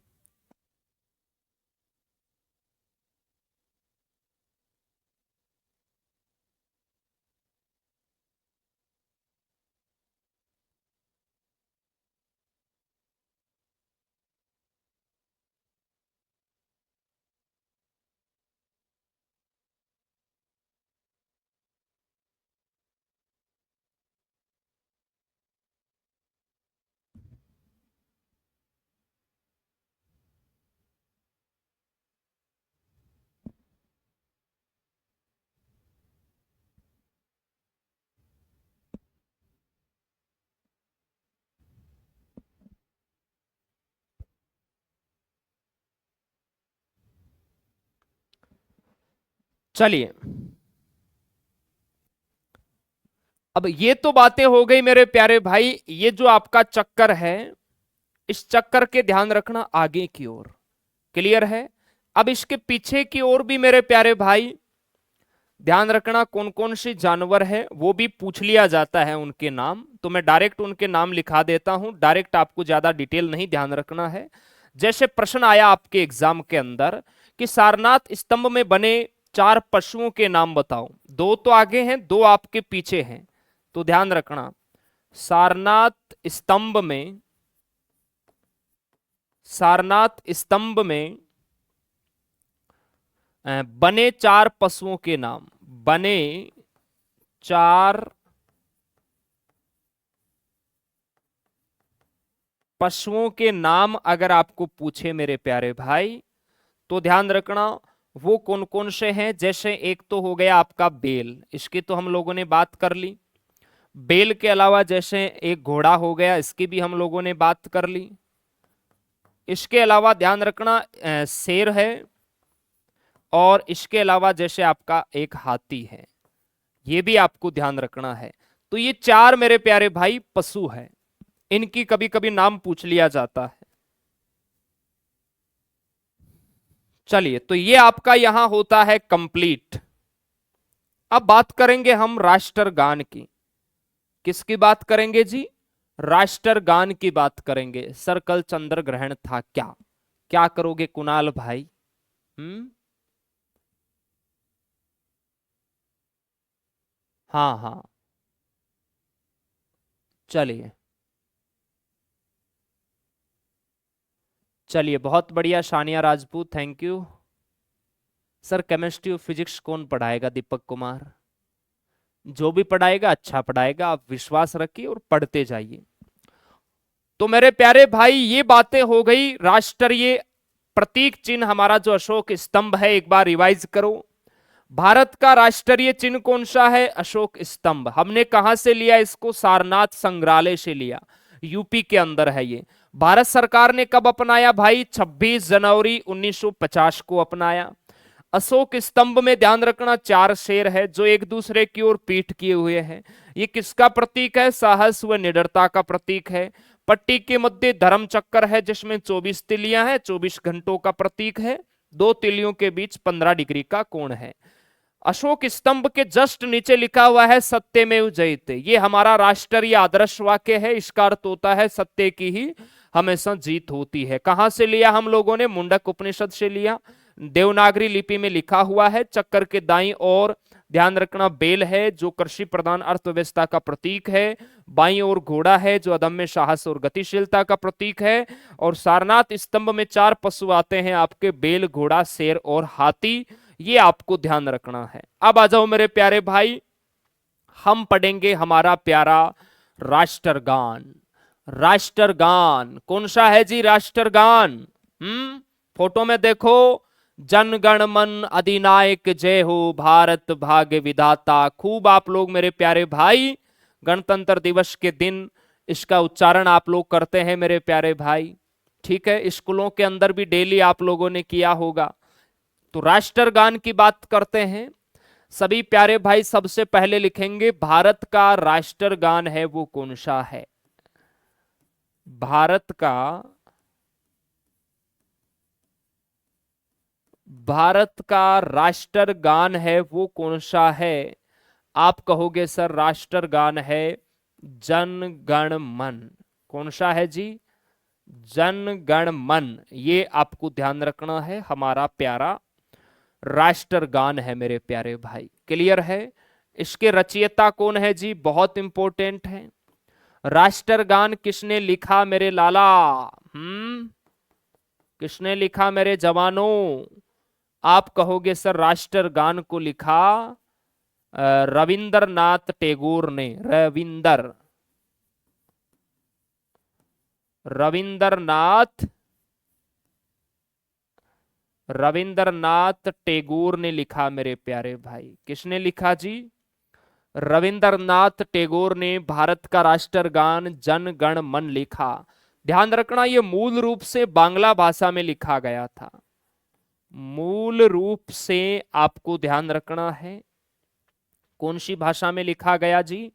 चलिए, अब ये तो बातें हो गई मेरे प्यारे भाई। ये जो आपका चक्कर है, इस चक्कर के ध्यान रखना आगे की ओर। क्लियर है? अब इसके पीछे की ओर भी मेरे प्यारे भाई ध्यान रखना, कौन कौन से जानवर है वो भी पूछ लिया जाता है, उनके नाम। तो मैं डायरेक्ट उनके नाम लिखा देता हूं, डायरेक्ट, आपको ज्यादा डिटेल नहीं ध्यान रखना है। जैसे प्रश्न आया आपके एग्जाम के अंदर कि सारनाथ स्तंभ में बने 4 पशुओं के नाम बताओ। 2 तो आगे हैं, 2 आपके पीछे हैं, तो ध्यान रखना। सारनाथ स्तंभ में, सारनाथ स्तंभ में बने 4 पशुओं के नाम। बने 4 पशुओं के नाम अगर आपको पूछे मेरे प्यारे भाई, तो ध्यान रखना वो कौन कौन से हैं। जैसे एक तो हो गया आपका बेल, इसकी तो हम लोगों ने बात कर ली। बेल के अलावा जैसे एक घोड़ा हो गया, इसकी भी हम लोगों ने बात कर ली। इसके अलावा ध्यान रखना शेर है, और इसके अलावा जैसे आपका एक हाथी है, ये भी आपको ध्यान रखना है। तो ये 4 मेरे प्यारे भाई पशु है, इनकी कभी कभी नाम पूछ लिया जाता है। चलिए, तो ये आपका यहां होता है कंप्लीट। अब बात करेंगे हम राष्ट्रगान की। किसकी बात करेंगे जी? राष्ट्रगान की बात करेंगे। सर कल चंद्र ग्रहण था, क्या क्या करोगे कुणाल भाई? हाँ हाँ, चलिए चलिए, बहुत बढ़िया Sania Rajput, thank you. Sir chemistry और फिजिक्स कौन पढ़ाएगा? दीपक कुमार। जो भी पढ़ाएगा अच्छा पढ़ाएगा, आप विश्वास रखिए और पढ़ते जाइए। तो मेरे प्यारे भाई ये बातें हो गई राष्ट्रीय प्रतीक चिन्ह, हमारा जो अशोक स्तंभ है, एक बार रिवाइज करो। भारत का राष्ट्रीय चिन्ह कौन सा है? अशोक स्तंभ। हमने कहां से लिया इसको? सारनाथ संग्रहालय से लिया, यूपी के अंदर है ये। भारत सरकार ने कब अपनाया भाई? 26 जनवरी 1950 को अपनाया। अशोक स्तंभ में ध्यान रखना 4 शेर है जो एक दूसरे की ओर पीठ किए हुए हैं। ये किसका प्रतीक है? साहस व निडरता का प्रतीक है। पट्टी के मध्य धर्म चक्कर है जिसमें 24 तिलियां हैं, 24 घंटों का प्रतीक है। 2 तिलियों के बीच 15 डिग्री का कोण है। अशोक स्तंभ के जस्ट नीचे लिखा हुआ है सत्यमेव जयते। ये हमारा राष्ट्रीय आदर्श वाक्य है। इसका अर्थ होता है सत्य की ही हमेशा जीत होती है। कहां से लिया हम लोगों ने? मुंडक उपनिषद से लिया। देवनागरी लिपि में लिखा हुआ है। चक्कर के दाईं ओर ध्यान रखना बेल है जो कृषि प्रधान अर्थव्यवस्था का प्रतीक है। बाईं ओर घोड़ा है जो अदम्य साहस और गतिशीलता का प्रतीक है। और सारनाथ स्तंभ में 4 पशु आते हैं आपके, बेल, घोड़ा, शेर और हाथी। ये आपको ध्यान रखना है। अब आ जाओ मेरे प्यारे भाई, हम पढ़ेंगे हमारा प्यारा राष्ट्रगान। राष्ट्रगान कौन सा है जी? राष्ट्रगान फोटो में देखो, जन गण मन अधिनायक जय हो, भारत भाग्य विधाता। खूब आप लोग मेरे प्यारे भाई गणतंत्र दिवस के दिन इसका उच्चारण आप लोग करते हैं मेरे प्यारे भाई। ठीक है, स्कूलों के अंदर भी डेली आप लोगों ने किया होगा। तो राष्ट्रगान की बात करते हैं सभी प्यारे भाई। सबसे पहले लिखेंगे भारत का राष्ट्रगान है वो कौन सा है? भारत का, भारत का राष्ट्रगान है वो कौन सा है? आप कहोगे सर राष्ट्रगान है जन गण मन। कौन सा है जी? जन गण मन। ये आपको ध्यान रखना है, हमारा प्यारा राष्ट्रगान है मेरे प्यारे भाई। क्लियर है? इसके रचयिता कौन है जी? बहुत इंपॉर्टेंट है। राष्ट्रगान किसने लिखा मेरे लाला? किसने लिखा मेरे जवानों? आप कहोगे सर राष्ट्रगान को लिखा रविंद्रनाथ टैगोर ने। रविंद्रनाथ टैगोर ने लिखा मेरे प्यारे भाई। किसने लिखा जी? रविंद्रनाथ टैगोर ने भारत का राष्ट्रगान जन गण मन लिखा। ध्यान रखना ये मूल रूप से बांग्ला भाषा में लिखा गया था। मूल रूप से आपको ध्यान रखना है कौन सी भाषा में लिखा गया जी?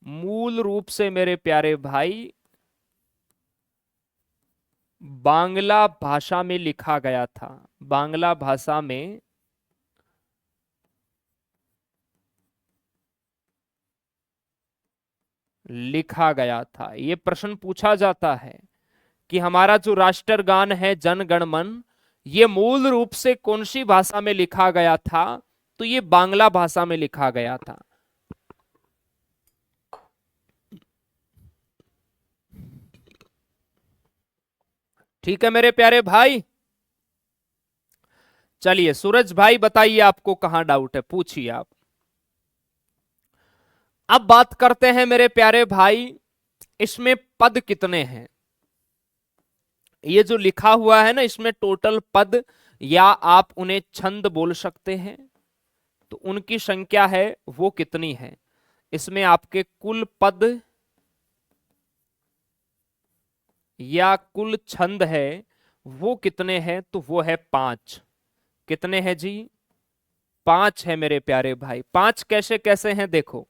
मूल रूप से मेरे प्यारे भाई बांग्ला भाषा में लिखा गया था। बांग्ला भाषा में लिखा गया था। यह प्रश्न पूछा जाता है कि हमारा जो राष्ट्रगान है जन गण मन, ये मूल रूप से कौन सी भाषा में लिखा गया था? तो ये बांग्ला भाषा में लिखा गया था। ठीक है मेरे प्यारे भाई। चलिए सूरज भाई बताइए आपको कहां डाउट है, पूछिए आप। अब बात करते हैं मेरे प्यारे भाई, इसमें पद कितने हैं? ये जो लिखा हुआ है ना, इसमें टोटल पद, या आप उन्हें छंद बोल सकते हैं, तो उनकी संख्या है वो कितनी है? इसमें आपके कुल पद या कुल छंद है वो कितने हैं? तो वो है 5। कितने हैं जी? 5 है मेरे प्यारे भाई। 5 कैसे कैसे हैं देखो,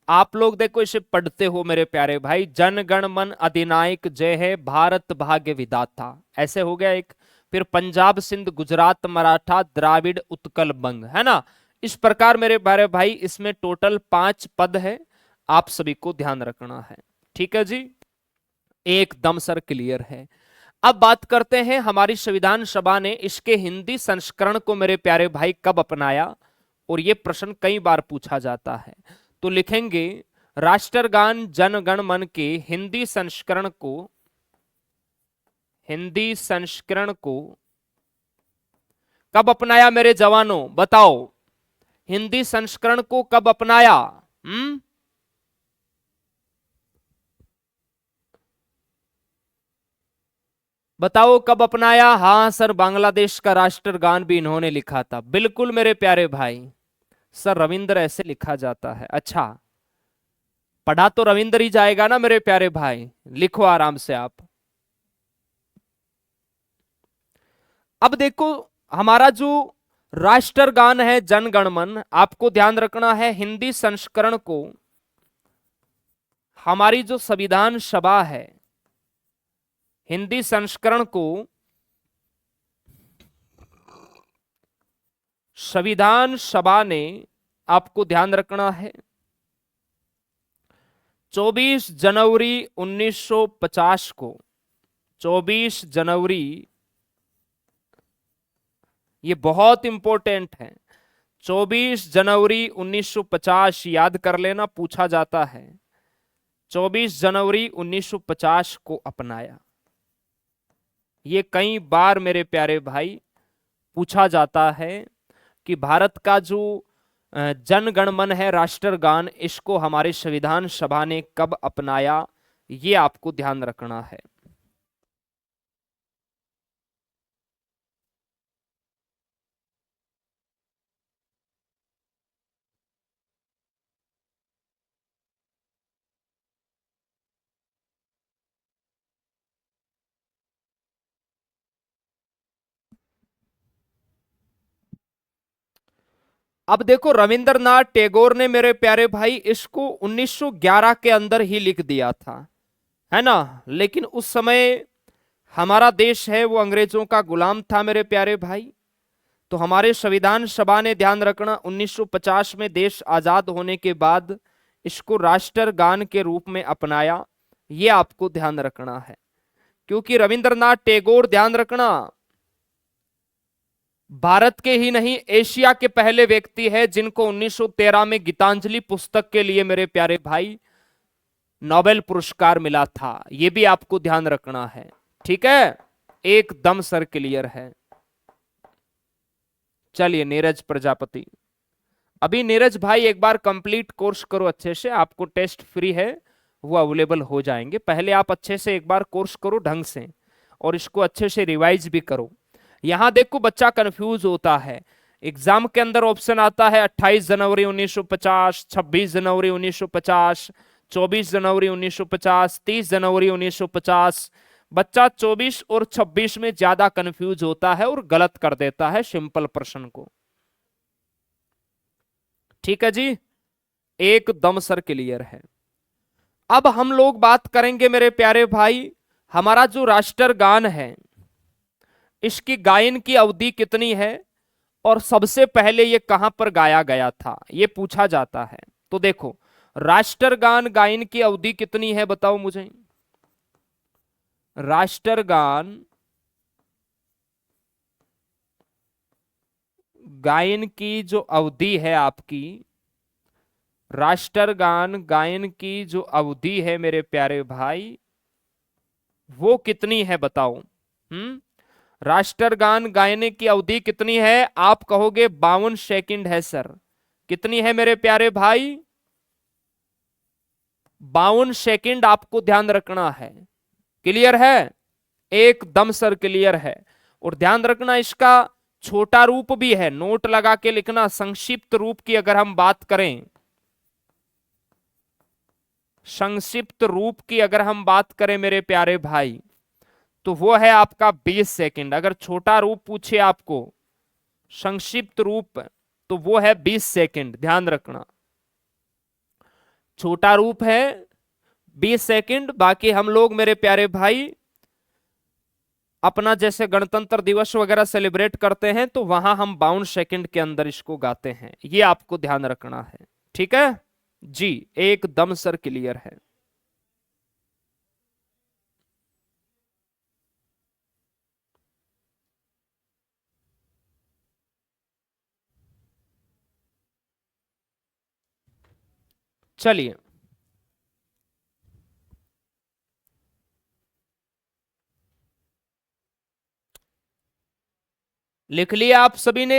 आप लोग देखो इसे पढ़ते हो मेरे प्यारे भाई, जन गण मन अधिनायक जय है भारत भाग्य विधाता, ऐसे हो गया एक। फिर पंजाब सिंध गुजरात मराठा द्राविड़ उत्कल बंग, है ना? इस प्रकार मेरे प्यारे भाई इसमें टोटल 5 पद है, आप सभी को ध्यान रखना है। ठीक है जी, एकदम सर क्लियर है। अब बात करते हैं हमारी संविधान सभा ने इसके हिंदी संस्करण को मेरे प्यारे भाई कब अपनाया, और यह प्रश्न कई बार पूछा जाता है। तो लिखेंगे राष्ट्रगान जन गण मन के हिंदी संस्करण को कब अपनाया मेरे जवानों, बताओ। हिंदी संस्करण को कब अपनाया? बताओ कब अपनाया? हाँ सर, बांग्लादेश का राष्ट्रगान भी इन्होंने लिखा था। बिल्कुल मेरे प्यारे भाई, सर रविंद्र ऐसे लिखा जाता है। अच्छा, पढ़ा तो रविंद्र ही जाएगा ना मेरे प्यारे भाई, लिखो आराम से आप। अब देखो हमारा जो राष्ट्रगान है जन गण मन, आपको ध्यान रखना है हिंदी संस्करण को हमारी जो संविधान सभा है, हिंदी संस्करण को संविधान सभा ने, आपको ध्यान रखना है 24 जनवरी 1950 को, 24 जनवरी, ये बहुत इंपॉर्टेंट है, 24 जनवरी 1950 याद कर लेना, पूछा जाता है। 24 जनवरी 1950 को अपनाया। ये कई बार मेरे प्यारे भाई पूछा जाता है कि भारत का जो जन गण मन है राष्ट्रगान, इसको हमारे संविधान सभा ने कब अपनाया, ये आपको ध्यान रखना है। अब देखो रविंद्रनाथ टैगोर ने मेरे प्यारे भाई इसको 1911 के अंदर ही लिख दिया था, है ना? लेकिन उस समय हमारा देश है वो अंग्रेजों का गुलाम था मेरे प्यारे भाई। तो हमारे संविधान सभा ने, ध्यान रखना, 1950 में देश आजाद होने के बाद इसको राष्ट्रगान के रूप में अपनाया। ये आपको ध्यान रखना है, क्योंकि रविंद्रनाथ टैगोर, ध्यान रखना, भारत के ही नहीं एशिया के पहले व्यक्ति है जिनको 1913 में गीतांजलि पुस्तक के लिए मेरे प्यारे भाई नोबेल पुरस्कार मिला था। यह भी आपको ध्यान रखना है। ठीक है, एकदम सर क्लियर है। चलिए नीरज प्रजापति, अभी नीरज भाई एक बार कंप्लीट कोर्स करो अच्छे से, आपको टेस्ट फ्री है वो अवेलेबल हो जाएंगे। पहले आप अच्छे से एक बार कोर्स करो ढंग से, और इसको अच्छे से रिवाइज भी करो। यहां देखो बच्चा कंफ्यूज होता है, एग्जाम के अंदर ऑप्शन आता है 28 जनवरी 1950, 26 जनवरी 1950, 24 जनवरी 1950, 30 जनवरी 1950, बच्चा 24 और 26 में ज्यादा कंफ्यूज होता है और गलत कर देता है सिंपल प्रश्न को। ठीक है जी, एकदम सर क्लियर है। अब हम लोग बात करेंगे मेरे प्यारे भाई, हमारा जो राष्ट्रगान है इसकी गायन की अवधि कितनी है और सबसे पहले ये कहां पर गाया गया था, ये पूछा जाता है। तो देखो, राष्ट्रगान गायन की अवधि कितनी है बताओ मुझे। राष्ट्रगान गायन की जो अवधि है आपकी, राष्ट्रगान गायन की जो अवधि है मेरे प्यारे भाई, वो कितनी है बताओ। राष्ट्रगान गायन की अवधि कितनी है? आप कहोगे 52 सेकंड है सर। कितनी है मेरे प्यारे भाई? 52 सेकंड आपको ध्यान रखना है। क्लियर है? एकदम सर क्लियर है। और ध्यान रखना इसका छोटा रूप भी है, नोट लगा के लिखना। संक्षिप्त रूप की अगर हम बात करें, संक्षिप्त रूप की अगर हम बात करें मेरे प्यारे भाई, तो वो है आपका 20 सेकंड। अगर छोटा रूप पूछे आपको संक्षिप्त रूप, तो वो है 20 सेकंड। ध्यान रखना, छोटा रूप है 20 सेकंड। बाकी हम लोग मेरे प्यारे भाई अपना जैसे गणतंत्र दिवस वगैरह सेलिब्रेट करते हैं, तो वहां हम 52 सेकंड के अंदर इसको गाते हैं। ये आपको ध्यान रखना है। ठीक है जी, एकदम सर क्लियर है। चलिए, लिख लिया आप सभी ने?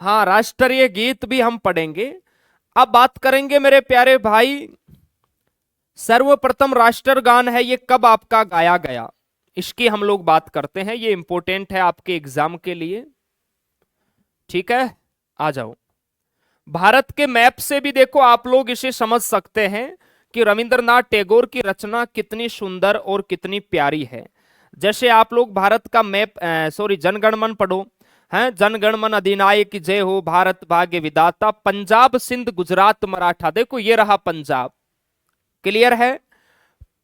हाँ, राष्ट्रीय गीत भी हम पढ़ेंगे। अब बात करेंगे मेरे प्यारे भाई, सर्वप्रथम राष्ट्रगान है ये कब आपका गाया गया, इसकी हम लोग बात करते हैं। ये इंपॉर्टेंट है आपके एग्जाम के लिए। ठीक है, आ जाओ। भारत के मैप से भी देखो आप लोग इसे समझ सकते हैं कि रविंद्रनाथ टैगोर की रचना कितनी सुंदर और कितनी प्यारी है। जैसे आप लोग भारत का मैप, सॉरी, जनगणमन पढ़ो हैं। जनगणमन अधिनायक जय हो, भारत भाग्य विधाता, पंजाब सिंध गुजरात मराठा। देखो ये रहा पंजाब। क्लियर है?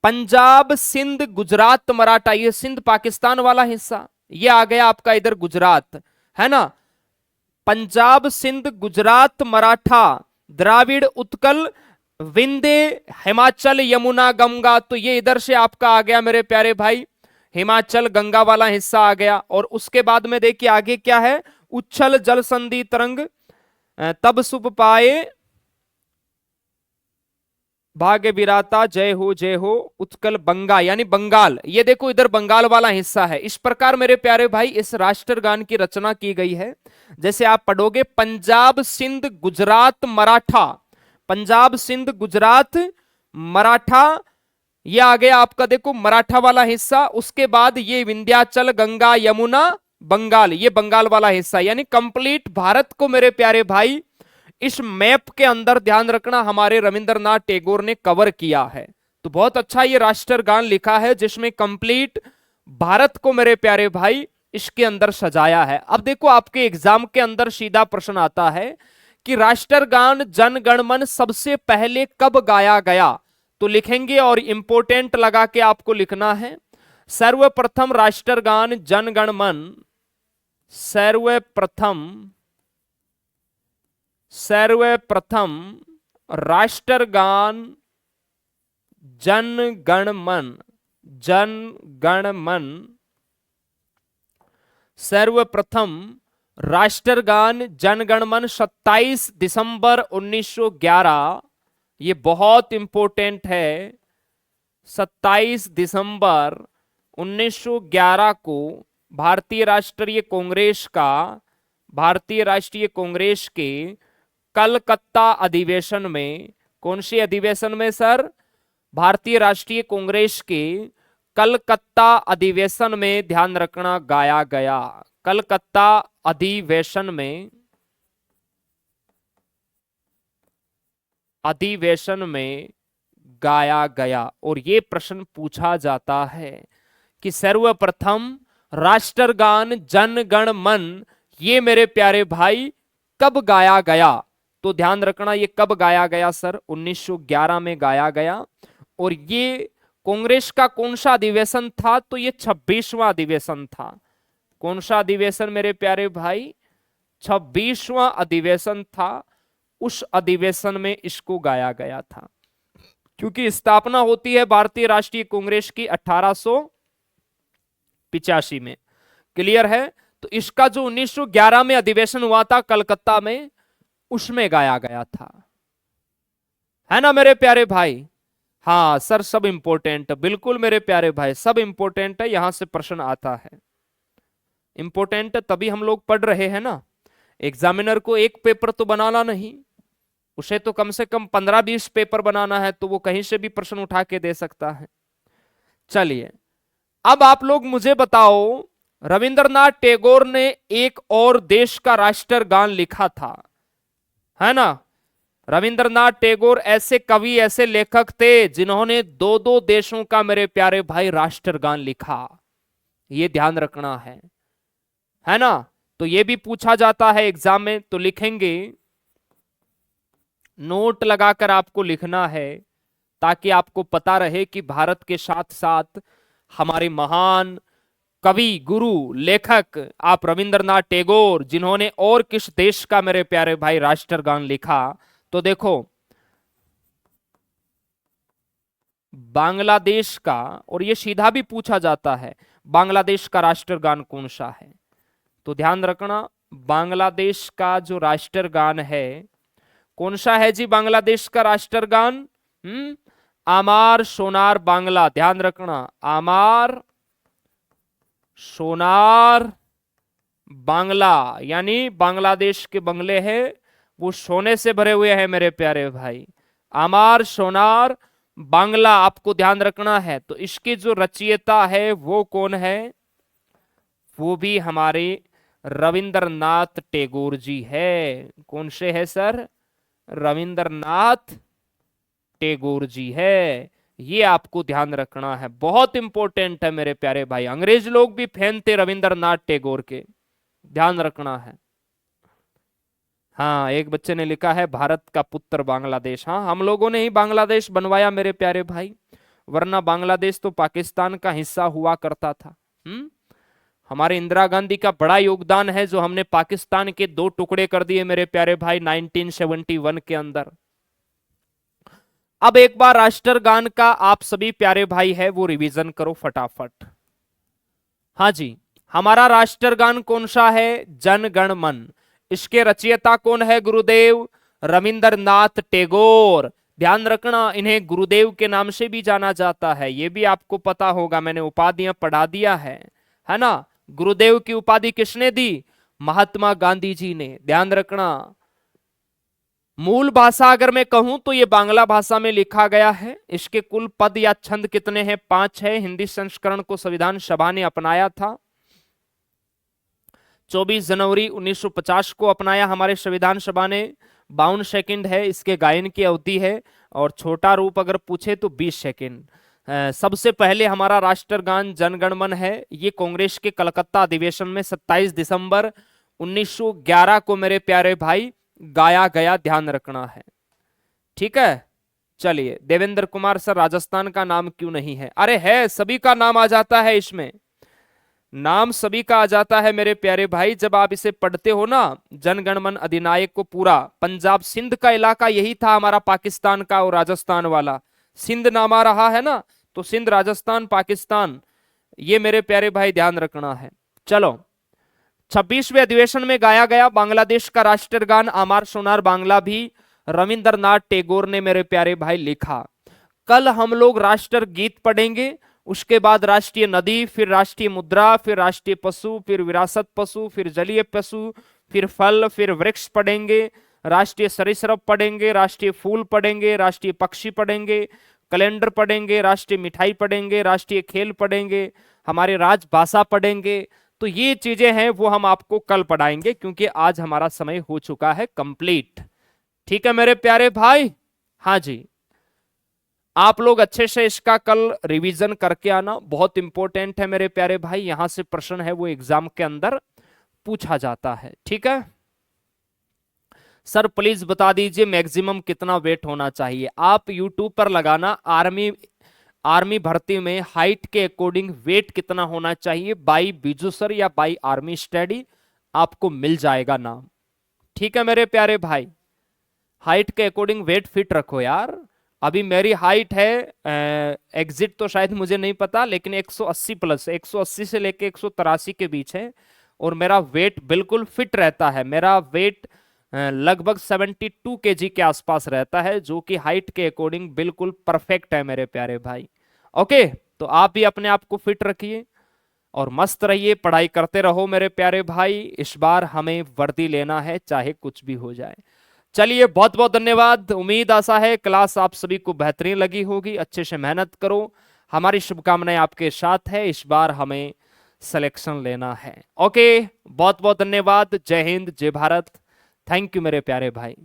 पंजाब सिंध गुजरात मराठा, ये सिंध पाकिस्तान वाला हिस्सा, ये आ गया आपका इधर गुजरात, है ना। पंजाब सिंध गुजरात मराठा, द्राविड़ उत्कल विंध्य हिमाचल यमुना गंगा, तो ये इधर से आपका आ गया मेरे प्यारे भाई, हिमाचल गंगा वाला हिस्सा आ गया। और उसके बाद में देखिए आगे क्या है, उच्छल जल संधि तरंग तब सुप पाए भाग्य विराता जय हो उत्कल बंगा, यानी बंगाल। ये देखो इधर बंगाल वाला हिस्सा है। इस प्रकार मेरे प्यारे भाई इस राष्ट्रगान की रचना की गई है। जैसे आप पढ़ोगे पंजाब सिंध गुजरात मराठा, पंजाब सिंध गुजरात मराठा, ये आ गया आपका देखो मराठा वाला हिस्सा। उसके बाद ये विंध्याचल गंगा यमुना बंगाल, ये बंगाल वाला हिस्सा। यानी कंप्लीट भारत को मेरे प्यारे भाई इस मैप के अंदर, ध्यान रखना, हमारे रविंद्रनाथ टैगोर ने कवर किया है। तो बहुत अच्छा ये राष्ट्रगान लिखा है जिसमें कंप्लीट भारत को मेरे प्यारे भाई इसके अंदर सजाया है। अब देखो आपके एग्जाम के अंदर सीधा प्रश्न आता है कि राष्ट्रगान जनगणमन सबसे पहले कब गाया गया, तो लिखेंगे और इंपोर्टेंट लगा के आपको लिखना है। सर्वप्रथम राष्ट्रगान जनगणमन, सर्वप्रथम राष्ट्रगान जनगणमन, जनगणमन, सर्वप्रथम राष्ट्रगान जनगणमन 27 दिसंबर 1911। ये बहुत इंपॉर्टेंट है। 27 दिसंबर 1911 को भारतीय राष्ट्रीय कांग्रेस के कलकत्ता अधिवेशन में, कौन सी अधिवेशन में सर? भारतीय राष्ट्रीय कांग्रेस के कलकत्ता अधिवेशन में, ध्यान रखना, गाया गया। कलकत्ता अधिवेशन में गाया गया। और ये प्रश्न पूछा जाता है कि सर्वप्रथम राष्ट्रगान जन गण मन ये मेरे प्यारे भाई कब गाया गया? तो ध्यान रखना, ये कब गाया गया सर? 1911 में गाया गया। और ये कांग्रेस का कौन सा अधिवेशन था? तो ये 26वां अधिवेशन था। कौन सा अधिवेशन मेरे प्यारे भाई? 26वां अधिवेशन था। उस अधिवेशन में इसको गाया गया था, क्योंकि स्थापना होती है भारतीय राष्ट्रीय कांग्रेस की 1885 में। क्लियर है? तो इसका जो 1911 में अधिवेशन हुआ था कलकत्ता में, उसमें गाया गया था, है ना मेरे प्यारे भाई? हाँ सर, सब इंपॉर्टेंट, बिल्कुल मेरे प्यारे भाई, सब इंपॉर्टेंट है, यहां से प्रश्न आता है। इंपॉर्टेंट तभी हम लोग पढ़ रहे हैं ना। एग्जामिनर को एक पेपर तो बनाना नहीं, उसे तो कम से कम 15-20 पेपर बनाना है, तो वो कहीं से भी प्रश्न उठा के दे सकता है। चलिए, अब आप लोग मुझे बताओ, रविंद्रनाथ टैगोर ने एक और देश का राष्ट्रगान लिखा था, है ना? रविंद्रनाथ टैगोर ऐसे कवि, ऐसे लेखक थे जिन्होंने दो दो देशों का मेरे प्यारे भाई राष्ट्रगान लिखा। ये ध्यान रखना है ना? तो ये भी पूछा जाता है एग्जाम में, तो लिखेंगे, नोट लगाकर आपको लिखना है, ताकि आपको पता रहे कि भारत के साथ साथ हमारे महान कवि, गुरु, लेखक आप रविंद्रनाथ टैगोर, जिन्होंने और किस देश का मेरे प्यारे भाई राष्ट्रगान लिखा? तो देखो, बांग्लादेश का, और ये सीधा भी पूछा जाता है, बांग्लादेश का राष्ट्रगान कौन सा है? तो ध्यान रखना, बांग्लादेश का जो राष्ट्रगान है कौन सा है जी? बांग्लादेश का राष्ट्रगान आमार सोनार बांग्ला। ध्यान रखना, आमार सोनार बांग्ला, यानी बांग्लादेश के बंगले हैं वो सोने से भरे हुए हैं मेरे प्यारे भाई। आमार सोनार बांग्ला आपको ध्यान रखना है। तो इसकी जो रचयिता है वो कौन है? वो भी हमारे रविंद्रनाथ टैगोर जी है। कौन से है सर? रविंद्रनाथ टैगोर जी है। ये आपको ध्यान रखना है, बहुत इंपॉर्टेंट है मेरे प्यारे भाई। अंग्रेज लोग भी फैन थे रविंद्रनाथ टैगोर के, ध्यान रखना है। हाँ, एक बच्चे ने लिखा है भारत का पुत्र बांग्लादेश। हाँ, हम लोगों ने ही बांग्लादेश बनवाया मेरे प्यारे भाई, वरना बांग्लादेश तो पाकिस्तान का हिस्सा हुआ करता था। हमारे इंदिरा गांधी का बड़ा योगदान है, जो हमने पाकिस्तान के 2 टुकड़े कर दिए मेरे प्यारे भाई 1971 के अंदर। अब एक बार राष्ट्रगान का आप सभी प्यारे भाई है वो रिवीजन करो फटाफट। हाँ जी, हमारा राष्ट्रगान कौन सा है? जन गण मन। इसके रचयिता कौन है? गुरुदेव रविंद्रनाथ टैगोर। ध्यान रखना, इन्हें गुरुदेव के नाम से भी जाना जाता है, ये भी आपको पता होगा, मैंने उपाधियां पढ़ा दिया है ना? गुरुदेव की उपाधि किसने दी? महात्मा गांधी जी ने। ध्यान रखना, मूल भाषा अगर मैं कहूं तो ये बांग्ला भाषा में लिखा गया है। इसके कुल पद या छंद कितने हैं? 5 है। हिंदी संस्करण को संविधान सभा ने अपनाया था, 24 जनवरी 1950 को अपनाया हमारे संविधान सभा ने। 52 सेकंड है इसके गायन की अवधि है, और छोटा रूप अगर पूछे तो 20 सेकंड। सबसे पहले हमारा राष्ट्रगान जनगण मन है, ये कांग्रेस के कलकत्ता अधिवेशन में 27 दिसंबर 1911 को मेरे प्यारे भाई गाया गया। ध्यान रखना है, ठीक है? चलिए, देवेंद्र कुमार सर राजस्थान का नाम क्यों नहीं है? अरे है, सभी का नाम आ जाता है इसमें, नाम सभी का आ जाता है मेरे प्यारे भाई। जब आप इसे पढ़ते हो ना, जनगण मन अधिनायक को, पूरा पंजाब सिंध का इलाका यही था हमारा पाकिस्तान का, और राजस्थान वाला सिंध नामा रहा है ना, तो सिंध, राजस्थान, पाकिस्तान, ये मेरे प्यारे भाई ध्यान रखना है। चलो, 26वें अधिवेशन में गाया गया बांग्लादेश का राष्ट्रगान आमार सोनार बांग्ला भी रविंद्रनाथ टैगोर ने मेरे प्यारे भाई लिखा। कल हम लोग राष्ट्र गीत पढ़ेंगे, उसके बाद राष्ट्रीय नदी, फिर राष्ट्रीय मुद्रा, फिर राष्ट्रीय पशु, फिर विरासत पशु, फिर जलीय पशु, फिर फल, फिर वृक्ष पढ़ेंगे, राष्ट्रीय सरीसृप पढ़ेंगे, राष्ट्रीय फूल पढ़ेंगे, राष्ट्रीय पक्षी पढ़ेंगे, कैलेंडर पढ़ेंगे, राष्ट्रीय मिठाई पढ़ेंगे, राष्ट्रीय खेल पढ़ेंगे, हमारे राजभाषा पढ़ेंगे। तो ये चीजें हैं वो हम आपको कल पढ़ाएंगे, क्योंकि आज हमारा समय हो चुका है कंप्लीट। ठीक है मेरे प्यारे भाई? हाँ जी, आप लोग अच्छे से इसका कल रिवीजन करके आना, बहुत इंपॉर्टेंट है मेरे प्यारे भाई, यहां से प्रश्न है वो एग्जाम के अंदर पूछा जाता है। ठीक है सर, प्लीज बता दीजिए मैक्सिमम कितना वेट होना चाहिए। आप यूट्यूब पर लगाना आर्मी आर्मी भर्ती में हाइट के अकॉर्डिंग वेट कितना होना चाहिए बाई बीजू सर या बाई आर्मी स्टडी, आपको मिल जाएगा नाम। ठीक है मेरे प्यारे भाई, हाइट के अकॉर्डिंग वेट फिट रखो यार। अभी मेरी हाइट है एग्जिट तो शायद मुझे नहीं पता, लेकिन 180 प्लस, 180 से लेके 183 के बीच है, और मेरा वेट बिल्कुल फिट रहता है। मेरा वेट लगभग 72 केजी के आसपास रहता है, जो कि हाइट के अकॉर्डिंग बिल्कुल परफेक्ट है मेरे प्यारे भाई। ओके, तो आप भी अपने आप को फिट रखिए और मस्त रहिए, पढ़ाई करते रहो मेरे प्यारे भाई। इस बार हमें वर्दी लेना है चाहे कुछ भी हो जाए। चलिए बहुत बहुत धन्यवाद, उम्मीद आशा है क्लास आप सभी को बेहतरीन लगी होगी। अच्छे से मेहनत करो, हमारी शुभकामनाएं आपके साथ है। इस बार हमें सिलेक्शन लेना है। ओके, बहुत बहुत धन्यवाद। जय हिंद, जय भारत। थैंक यू मेरे प्यारे भाई।